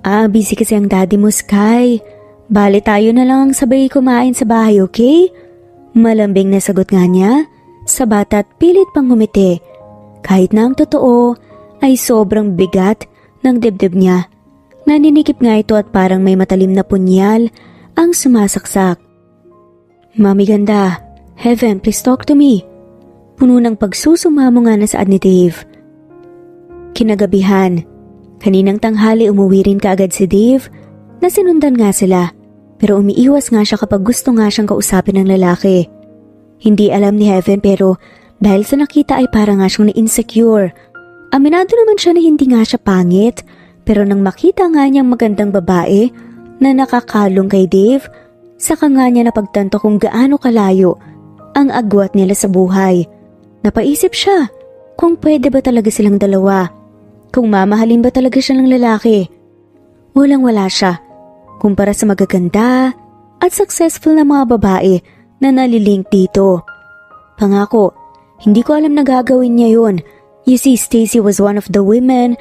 Busy kasi ang daddy mo, Sky. Bale tayo na lang sabay kumain sa bahay, okay? Malambing na sagot nga niya sa bata at pilit pang ngumiti. Kahit na ang totoo ay sobrang bigat ng dibdib niya. Naninikip nga ito at parang may matalim na punyal ang sumasaksak. Mami ganda, Heaven, please talk to me. Puno ng pagsusumamo nga na saad ni Dave. Kinagabihan, kaninang tanghali umuwi rin kaagad si Dave na sinundan nga sila. Pero umiiwas nga siya kapag gusto nga siyang kausapin ng lalaki. Hindi alam ni Heaven pero dahil sa nakita ay parang nga siyang na-insecure. Aminado naman siya na hindi nga siya pangit pero nang makita nga niyang magandang babae na nakakalong kay Dave, saka nga niya napagtanto kung gaano kalayo ang agwat nila sa buhay. Napaisip siya kung pwede ba talaga silang dalawa, kung mamahalin ba talaga siya ng lalaki. Walang-wala siya kumpara sa magaganda at successful na mga babae na nalilink dito. Pangako, hindi ko alam na gagawin niya yun. You see, Stacy was one of the women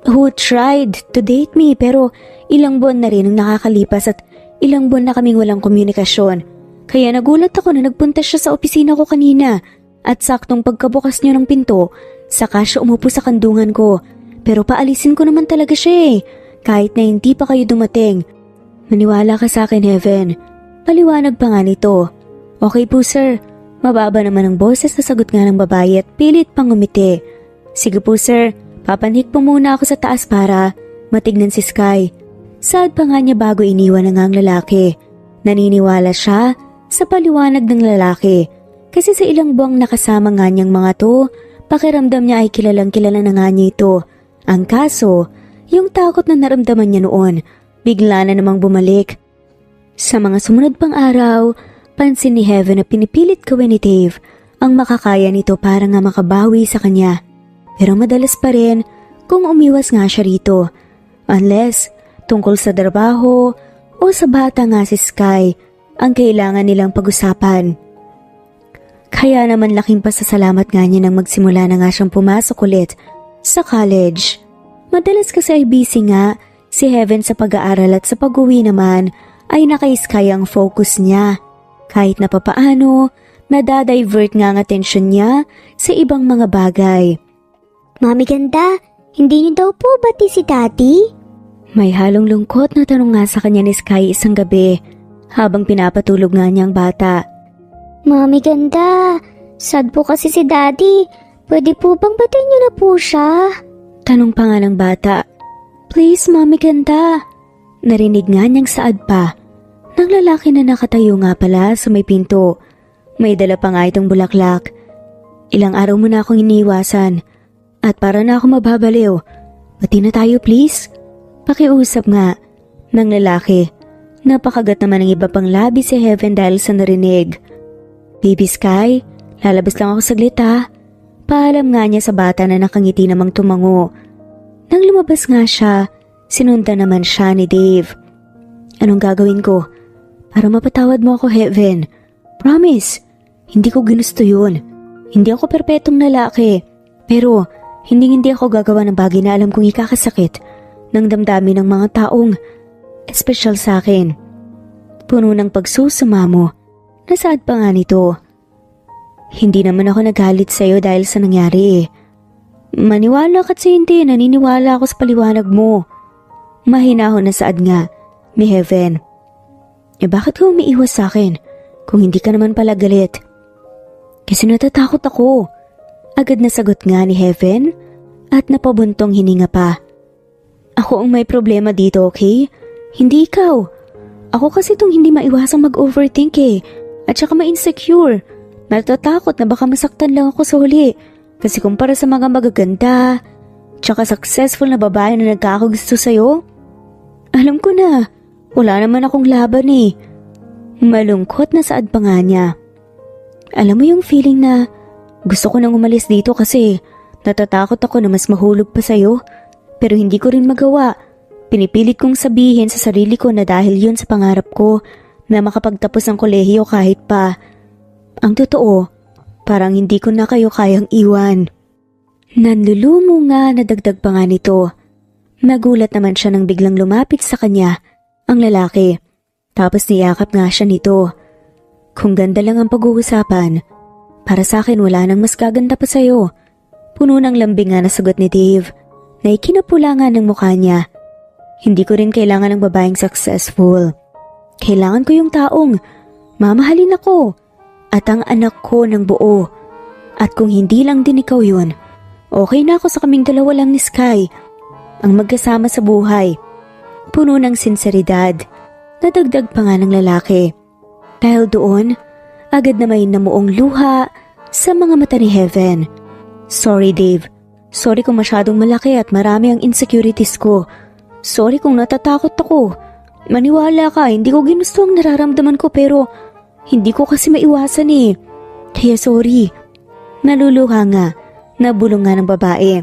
who tried to date me, pero ilang buwan na rin ang nakakalipas at ilang buwan na kaming walang komunikasyon. Kaya nagulat ako na nagpunta siya sa opisina ko kanina at saktong pagkabukas niyo ng pinto, saka siya umupo sa kandungan ko. Pero paalisin ko naman talaga siya kahit na hindi pa kayo dumating. Maniwala ka sa akin, Heaven. Paliwanag pa nga nito. Okay po, sir. Mababa naman ang boses na sagot nga ng babae at pilit pang umiti. Sige po, sir. Papanhik po muna ako sa taas para matignan si Sky. Saad pa nga niya bago iniwan na nga ang lalaki. Naniniwala siya sa paliwanag ng lalaki. Kasi sa ilang buwang nakasama nga niyang mga to, pakiramdam niya ay kilalang-kilala na nga niya ito. Ang kaso, yung takot na naramdaman niya noon, bigla na namang bumalik. Sa mga sumunod pang araw, pansin ni Heaven na pinipilit gawin ni Dave ang makakaya nito para nga makabawi sa kanya. Pero madalas pa rin kung umiwas nga siya rito. Unless tungkol sa trabaho o sa bata nga si Sky ang kailangan nilang pag-usapan. Kaya naman laking pasasalamat nga niya nang magsimula na nga siyang pumasok ulit sa college. Madalas kasi ay busy nga si Heaven sa pag-aaral at sa pag-uwi naman ay naka-Sky ang focus niya. Kahit na papaano, nadadivert nga ang atensyon niya sa ibang mga bagay. Mami ganda, hindi niyo daw po bati si Daddy? May halong lungkot na tanong nga sa kanya ni Sky isang gabi habang pinapatulog nga niyang bata. Mami ganda, sad po kasi si Daddy. Pwede po bang batiin niyo na po siya? Tanong pa nga ng bata. Please, Mami ganda. Narinig nga niyang saad pa ng lalaki na nakatayo nga pala sa may pinto. May dala pa nga itong bulaklak. Ilang araw mo na akong iniiwasan at para na ako mababaliw. Bati na tayo please. Pakiusap nga ng lalaki. Napakagat naman ng iba pang labi si Heaven dahil sa narinig. Baby Sky, lalabas lang ako saglit ha. Paalam nga niya sa bata na nakangiti namang tumango. Nang lumabas nga siya, sinundan naman siya ni Dave. Anong gagawin ko? Para mapatawad mo ako, Heaven. Promise, hindi ko ginusto yun. Hindi ako perpetong lalaki. Pero, hindi ako gagawa ng bagay na alam kong ikakasakit ng damdamin ng mga taong espesyal sa akin. Puno ng pagsusumamo, nasaad pa nga nito. Hindi naman ako nagalit sa'yo dahil sa nangyari Maniwala ka't hindi, naniniwala ako sa paliwanag mo. Mahinahon na saad nga ni Heaven. Bakit ka umiiwas sa akin kung hindi ka naman pala galit? Kasi natatakot ako. Agad na sagot nga ni Heaven at napabuntong hininga pa. Ako ang may problema dito, okay? Hindi ikaw. Ako kasi itong hindi maiwasang mag-overthink at saka ma-insecure. Natatakot na baka masaktan lang ako sa huli. Kasi kumpara sa mga magaganda, tsaka successful na babae na nagkakagusto sa'yo, alam ko na, wala naman akong laban Malungkot na saad pa nga niya. Alam mo yung feeling na gusto ko nang umalis dito kasi natatakot ako na mas mahulog pa sa'yo, pero hindi ko rin magawa. Pinipilit kong sabihin sa sarili ko na dahil yun sa pangarap ko na makapagtapos ng kolehiyo kahit pa. Ang totoo, parang hindi ko na kayo kayang iwan. Nanlulumo nga na dagdag pa nga nito. Nagulat naman siya nang biglang lumapit sa kanya ang lalaki. Tapos niyakap nga siya nito. Kung ganda lang ang pag-uusapan, para sa akin wala nang mas gaganda pa sa'yo. Puno ng lambing nga na sagot ni Dave na ikinapula nga ng mukha niya. Hindi ko rin kailangan ng babaeng successful. Kailangan ko yung taong mamahalin ako at ang anak ko ng buo. At kung hindi lang din ikaw yun, okay na ako sa kaming dalawa lang ni Sky, ang magkasama sa buhay. Puno ng sinseridad, nadagdag pa nga ng lalaki. Dahil doon, agad na may namuong luha sa mga mata ni Heaven. Sorry Dave, sorry kung masyadong malaki at marami ang insecurities ko. Sorry kung natatakot ako. Maniwala ka, hindi ko ginusto ang nararamdaman ko pero hindi ko kasi maiwasan eh. Kaya sorry. Naluluha nga, nabulong nga ng babae.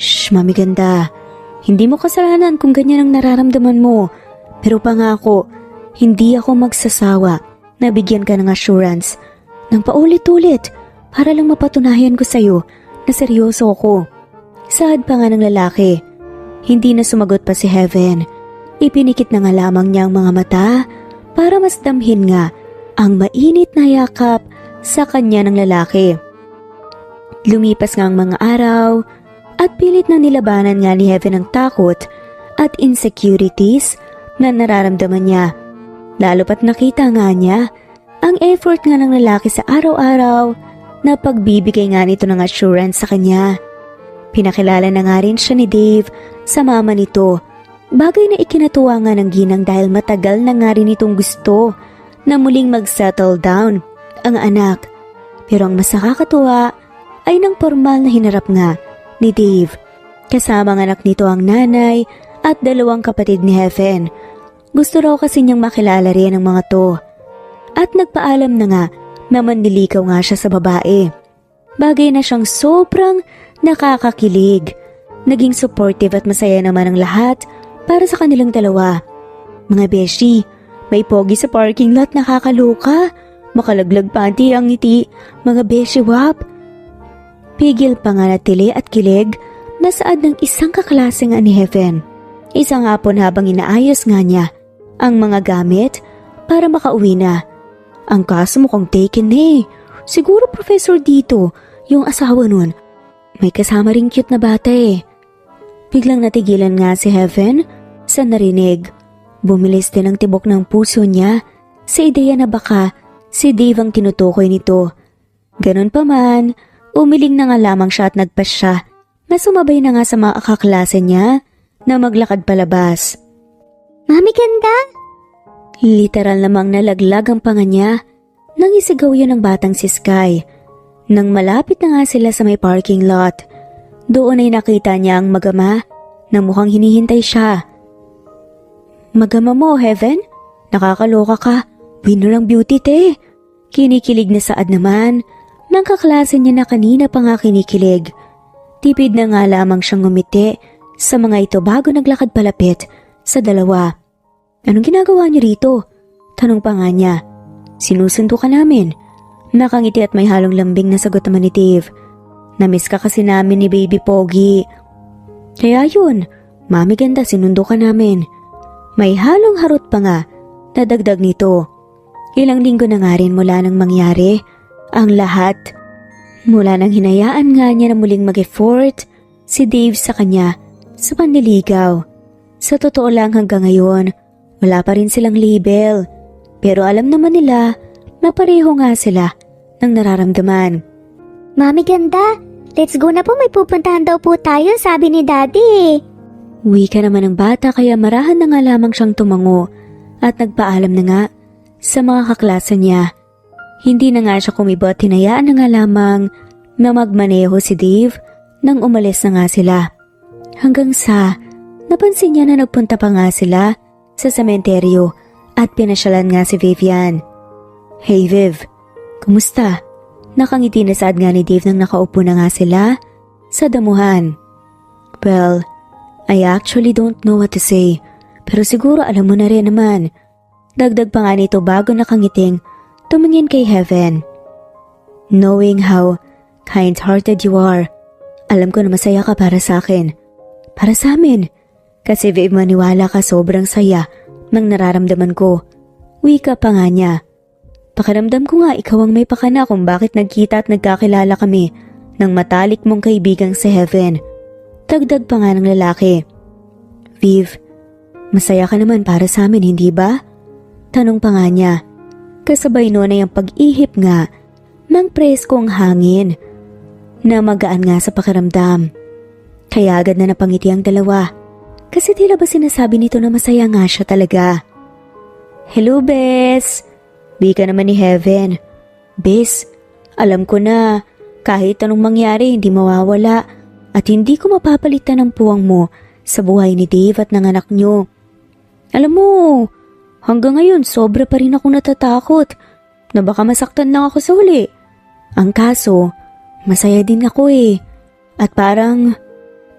Shh, mami ganda. Hindi mo kasalanan kung ganyan ang nararamdaman mo. Pero pangako, hindi ako magsasawa na bigyan ka ng assurance ng paulit-ulit para lang mapatunayan ko sa'yo na seryoso ako. Saad pa nga ng lalaki. Hindi na sumagot pa si Heaven. Ipinikit na nga lamang niya ang mga mata para mas damhin nga ang mainit na yakap sa kanya ng lalaki. Lumipas nga ang mga araw at pilit na nilabanan nga ni Heaven ang takot at insecurities na nararamdaman niya. Lalo pat nakita nga niya ang effort nga ng lalaki sa araw-araw na pagbibigay nga nito ng assurance sa kanya. Pinakilala na nga rin siya ni Dave sa mama nito. Bagay na ikinatuwa nga ng ginang dahil matagal na nga rin itong gusto na muling mag-settle down ang anak. Pero ang mas nakakatuwa ay nang formal na hinarap nga ni Dave. Kasama ang anak nito ang nanay at dalawang kapatid ni Heaven. Gusto raw kasi niyang makilala rin ang mga to. At nagpaalam na nga na manliligaw nga siya sa babae. Bagay na siyang sobrang nakakakilig. Naging supportive at masaya naman ang lahat para sa kanilang dalawa. Mga beshi, may pogi sa parking lot, nakakaloka. Makalaglag panty ang ngiti, mga beshi wap. Pigil pa nga na tili at kilig na saad ng isang kaklase nga ni Heaven. Isang hapon habang inaayos nga niya ang mga gamit para makauwi na. Ang kaso mukhang taken eh. Siguro professor dito, yung asawa nun. May kasama ring cute na bata eh. Biglang natigilan nga si Heaven sa narinig. Bumilis din ang tibok ng puso niya sa ideya na baka si Dave ang tinutukoy nito. Ganon pa man, umiling na nga lamang siya at nagpasya na sumabay na nga sa mga kaklase niya na maglakad palabas. Mami ganda! Literal namang nalaglag ang panga niya nang isigaw yun ng batang si Sky. Nang malapit na nga sila sa may parking lot, doon ay nakita niya ang magama na mukhang hinihintay siya. Magama mo, Heaven? Nakakaloka ka. Winner ang beauty, te. Kinikilig na saad naman ng kaklase niya na kanina pa nga kinikilig. Tipid na nga lamang siyang ngumiti sa mga ito bago naglakad palapit sa dalawa. Anong ginagawa niyo rito? Tanong pa nga niya. Sinusundo ka namin. Nakangiti at may halong lambing na sagot naman ni Dave. Namiss ka kasi namin ni Baby Pogi. Kaya yun, mami ganda, sinundo ka namin. May halong harot pa nga na dagdag nito. Ilang linggo na nga rin mula nang mangyari ang lahat. Mula nang hinayaan nga niya na muling mag-effort si Dave sa kanya sa panliligaw. Sa totoo lang hanggang ngayon, wala pa rin silang label. Pero alam naman nila na pareho nga sila ng nararamdaman. Mami ganda, let's go na po, may pupuntahan daw po tayo, sabi ni Daddy. Uwi ka naman ng bata kaya marahan na nga lamang siyang tumango at nagpaalam na nga sa mga kaklase niya. Hindi na nga siya kumibot, hinayaan na nga lamang na magmaneho si Dave nang umalis na nga sila. Hanggang sa napansin niya na nagpunta pa nga sila sa sementeryo at pinasyalan nga si Vivian. Hey Viv, kumusta? Nakangiti na saad nga ni Dave nang nakaupo na nga sila sa damuhan. Well, I actually don't know what to say, pero siguro alam mo na rin naman. Dagdag pa nga nito bago nakangiting tumingin kay Heaven. Knowing how kind-hearted you are, alam ko na masaya ka para sa akin. Para sa amin. Kasi Viv, maniwala ka, sobrang saya ng nararamdaman ko. Wika pa nga niya. Pakiramdam ko nga ikaw ang may pakana kung bakit nagkita at nagkakilala kami ng matalik mong kaibigang si Heaven. Dagdag pa nga ng lalaki. Viv, masaya ka naman para sa amin, hindi ba? Tanong pa nga niya. Kasabay noon ay ang pag-ihip nga ng preskong hangin na magaan nga sa pakiramdam. Kaya agad na napangiti ang dalawa. Kasi tila ba sinasabi nito na masaya nga siya talaga. Hello, Bes! Bika naman ni Heaven. Bes, alam ko na kahit anong mangyari hindi mawawala at hindi ko mapapalitan ang puwang mo sa buhay ni Dave at ng anak niyo. Alam mo, hanggang ngayon sobra pa rin akong natatakot na baka masaktan lang ako sa huli. Ang kaso, masaya din ako eh. At parang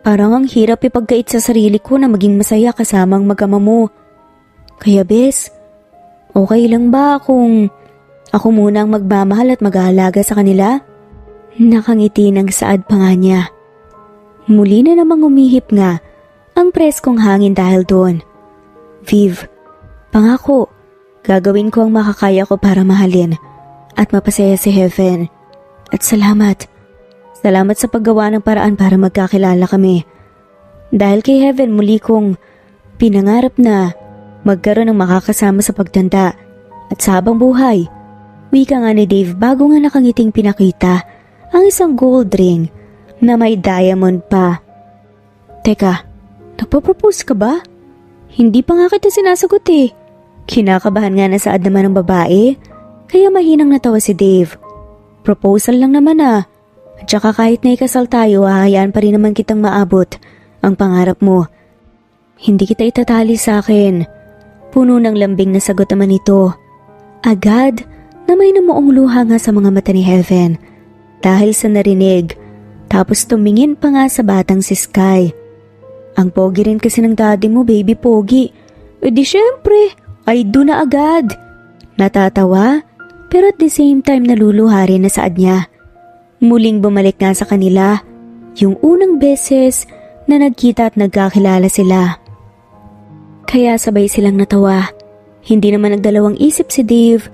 ang hirap ipagkait sa sarili ko na maging masaya kasama ang mag-ama mo. Kaya bes, okay lang ba kung ako muna ang magmamahal at mag-aalaga sa kanila? Nakangiti ng saad pa nga niya. Muli na namang umihip nga ang preskong hangin dahil doon. Viv, pangako, gagawin ko ang makakaya ko para mahalin at mapasaya si Heaven. At salamat. Salamat sa paggawa ng paraan para magkakilala kami. Dahil kay Heaven muli kong pinangarap na magkaroon ng makakasama sa pagtanda at sa habang buhay. Wika nga ni Dave bago nga nakangiting pinakita ang isang gold ring na may diamond pa. Teka, nagpo-propose ka ba? Hindi pa nga kita sinasagot eh. Kinakabahan nga na saad naman ng babae, kaya mahinang natawa si Dave. Proposal lang naman ah. At saka kahit na ikasal tayo, hahayaan pa rin naman kitang maabot ang pangarap mo. Hindi kita itatali sa akin. Puno ng lambing na sagot naman ito. Agad na may namuong luha nga sa mga mata ni Heaven dahil sa narinig, tapos tumingin pa nga sa batang si Sky. Ang pogi rin kasi ng daddy mo, baby pogi. E di syempre, ay do na agad. Natatawa, pero at the same time naluluha rin na saad niya. Muling bumalik nga sa kanila, yung unang beses na nagkita at nagkakilala sila. Kaya sabay silang natawa. Hindi naman nagdalawang isip si Dave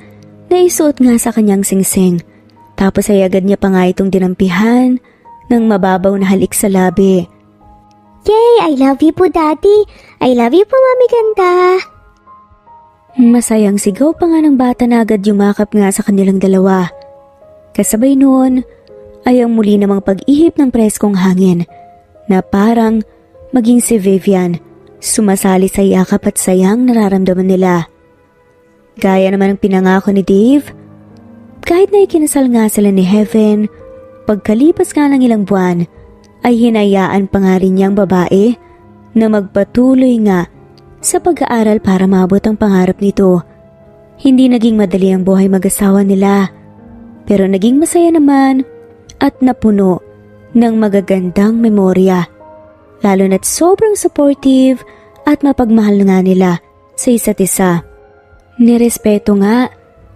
na isuot nga sa kanyang singsing. Tapos ay agad niya pa nga itong dinampihan ng mababaw na halik sa labi. Yay! I love you po, Daddy! I love you po, Mami Ganda! Masayang sigaw pa nga ng bata na agad yumakap nga sa kanilang dalawa. Kasabay noon ay ang muli namang pag-ihip ng preskong hangin na parang maging si Vivian sumasali sa yakap at sayang nararamdaman nila. Gaya naman ng pinangako ni Dave, kahit na ikinasal nga sila ni Heaven, pagkalipas nga ng ilang buwan, ay hinayaan pa nga rin niyang babae na magpatuloy nga sa pag-aaral para maabot ang pangarap nito. Hindi naging madali ang buhay mag-asawa nila, pero naging masaya naman at napuno ng magagandang memorya. Lalo na't sobrang supportive at mapagmahal nga nila sa isa't isa. Nirespeto nga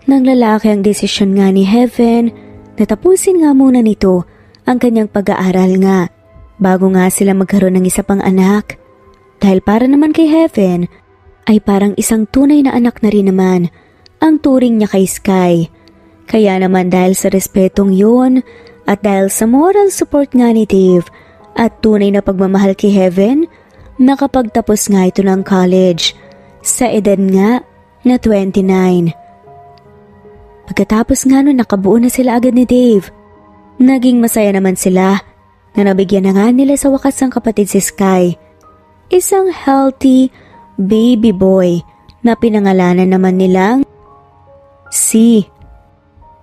ng lalaki ang desisyon nga ni Heaven na tapusin nga muna nito ang kanyang pag-aaral nga bago nga sila magkaroon ng isa pang anak. Dahil para naman kay Heaven ay parang isang tunay na anak na rin naman ang turing niya kay Sky. Kaya naman dahil sa respetong yun at dahil sa moral support nga ni Dave at tunay na pagmamahal kay Heaven, nakapagtapos nga ito ng college sa edad nga na 29. Pagkatapos nga nun nakabuo na sila agad ni Dave. Naging masaya naman sila na nabigyan na nga nila sa wakas ng kapatid si Sky. Isang healthy baby boy na pinangalanan naman nilang C.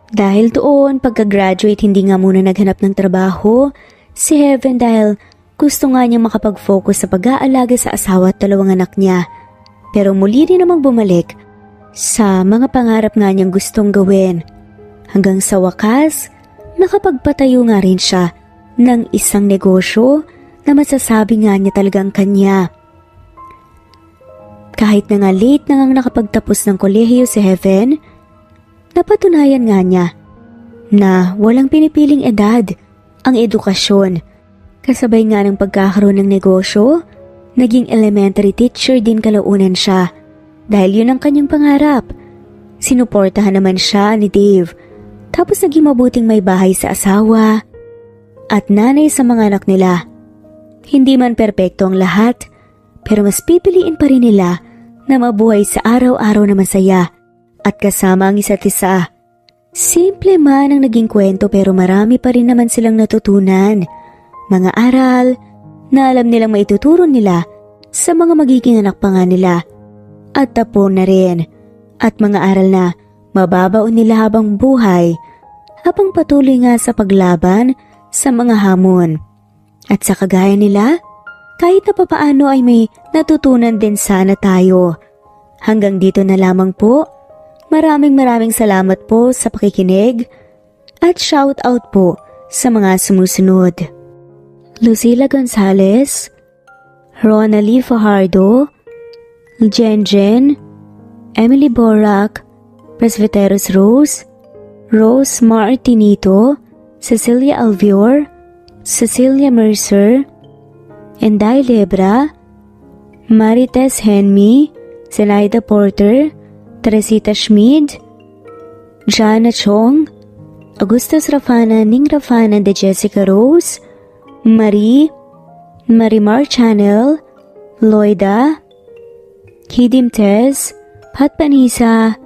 Dahil doon pagka-graduate hindi nga muna naghanap ng trabaho si Heaven dahil gusto nga niyang makapag-focus sa pag-aalaga sa asawa at dalawang anak niya. Pero muli rin namang bumalik sa mga pangarap nga niyang gustong gawin. Hanggang sa wakas, nakapagpatayo nga rin siya ng isang negosyo na masasabi nga niya talagang kanya. Kahit na nga late na nga nakapagtapos ng kolehiyo si Heaven, napatunayan nga niya na walang pinipiling edad ang edukasyon. Kasabay nga ng pagkakaroon ng negosyo, naging elementary teacher din kalaunan siya. Dahil yun ang kanyang pangarap. Sinuportahan naman siya ni Dave. Tapos naging mabuting may bahay sa asawa at nanay sa mga anak nila. Hindi man perpekto ang lahat, pero mas pipiliin pa rin nila na mabuhay sa araw-araw na masaya at kasama ang isa't isa. Simple man ang naging kwento pero marami pa rin naman silang natutunan. Mga aral na alam nilang maituturo nila sa mga magiging anak pa nga nila. At tapon na rin at mga aral na mababaon nila habang buhay habang patuloy nga sa paglaban sa mga hamon. At sa kagaya nila, kahit na papaano ay may natutunan din sana tayo Hanggang dito na lamang po. Maraming salamat po sa pakikinig at shout out po sa mga sumusunod. Lucila Gonzalez, Ronalie Fajardo, Jen, Emily Borac, Presbyteros Rose, Rose Martinito, Cecilia Alvior, Cecilia Mercer, Enday Lebra, Marites Henmy, Zenaida Porter, Teresita Schmid, Jana Chong, Augustus Rafana, Ning Rafana de Jessica Rose, Marimar Channel, Loida, Hidim Tez, Pat Panisa,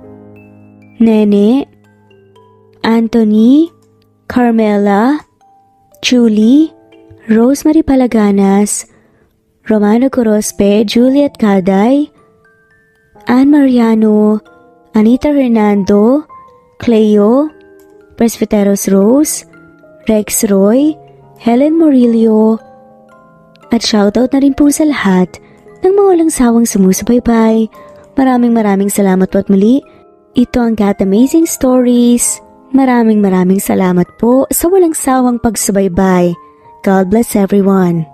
Nene, Anthony, Carmela, Julie, Rosemary Palaganas, Romano Corospe, Juliet Caday, Ann Mariano, Anita Hernando, Cleo, Presbyteros Rose, Rex Roy, Helen Morillo, at shoutout na rin po sa lahat ng mga walang sawang sumusubaybay. Maraming salamat po at muli. Ito ang Cat Amazing Stories. Maraming salamat po sa walang sawang pagsubaybay. God bless everyone.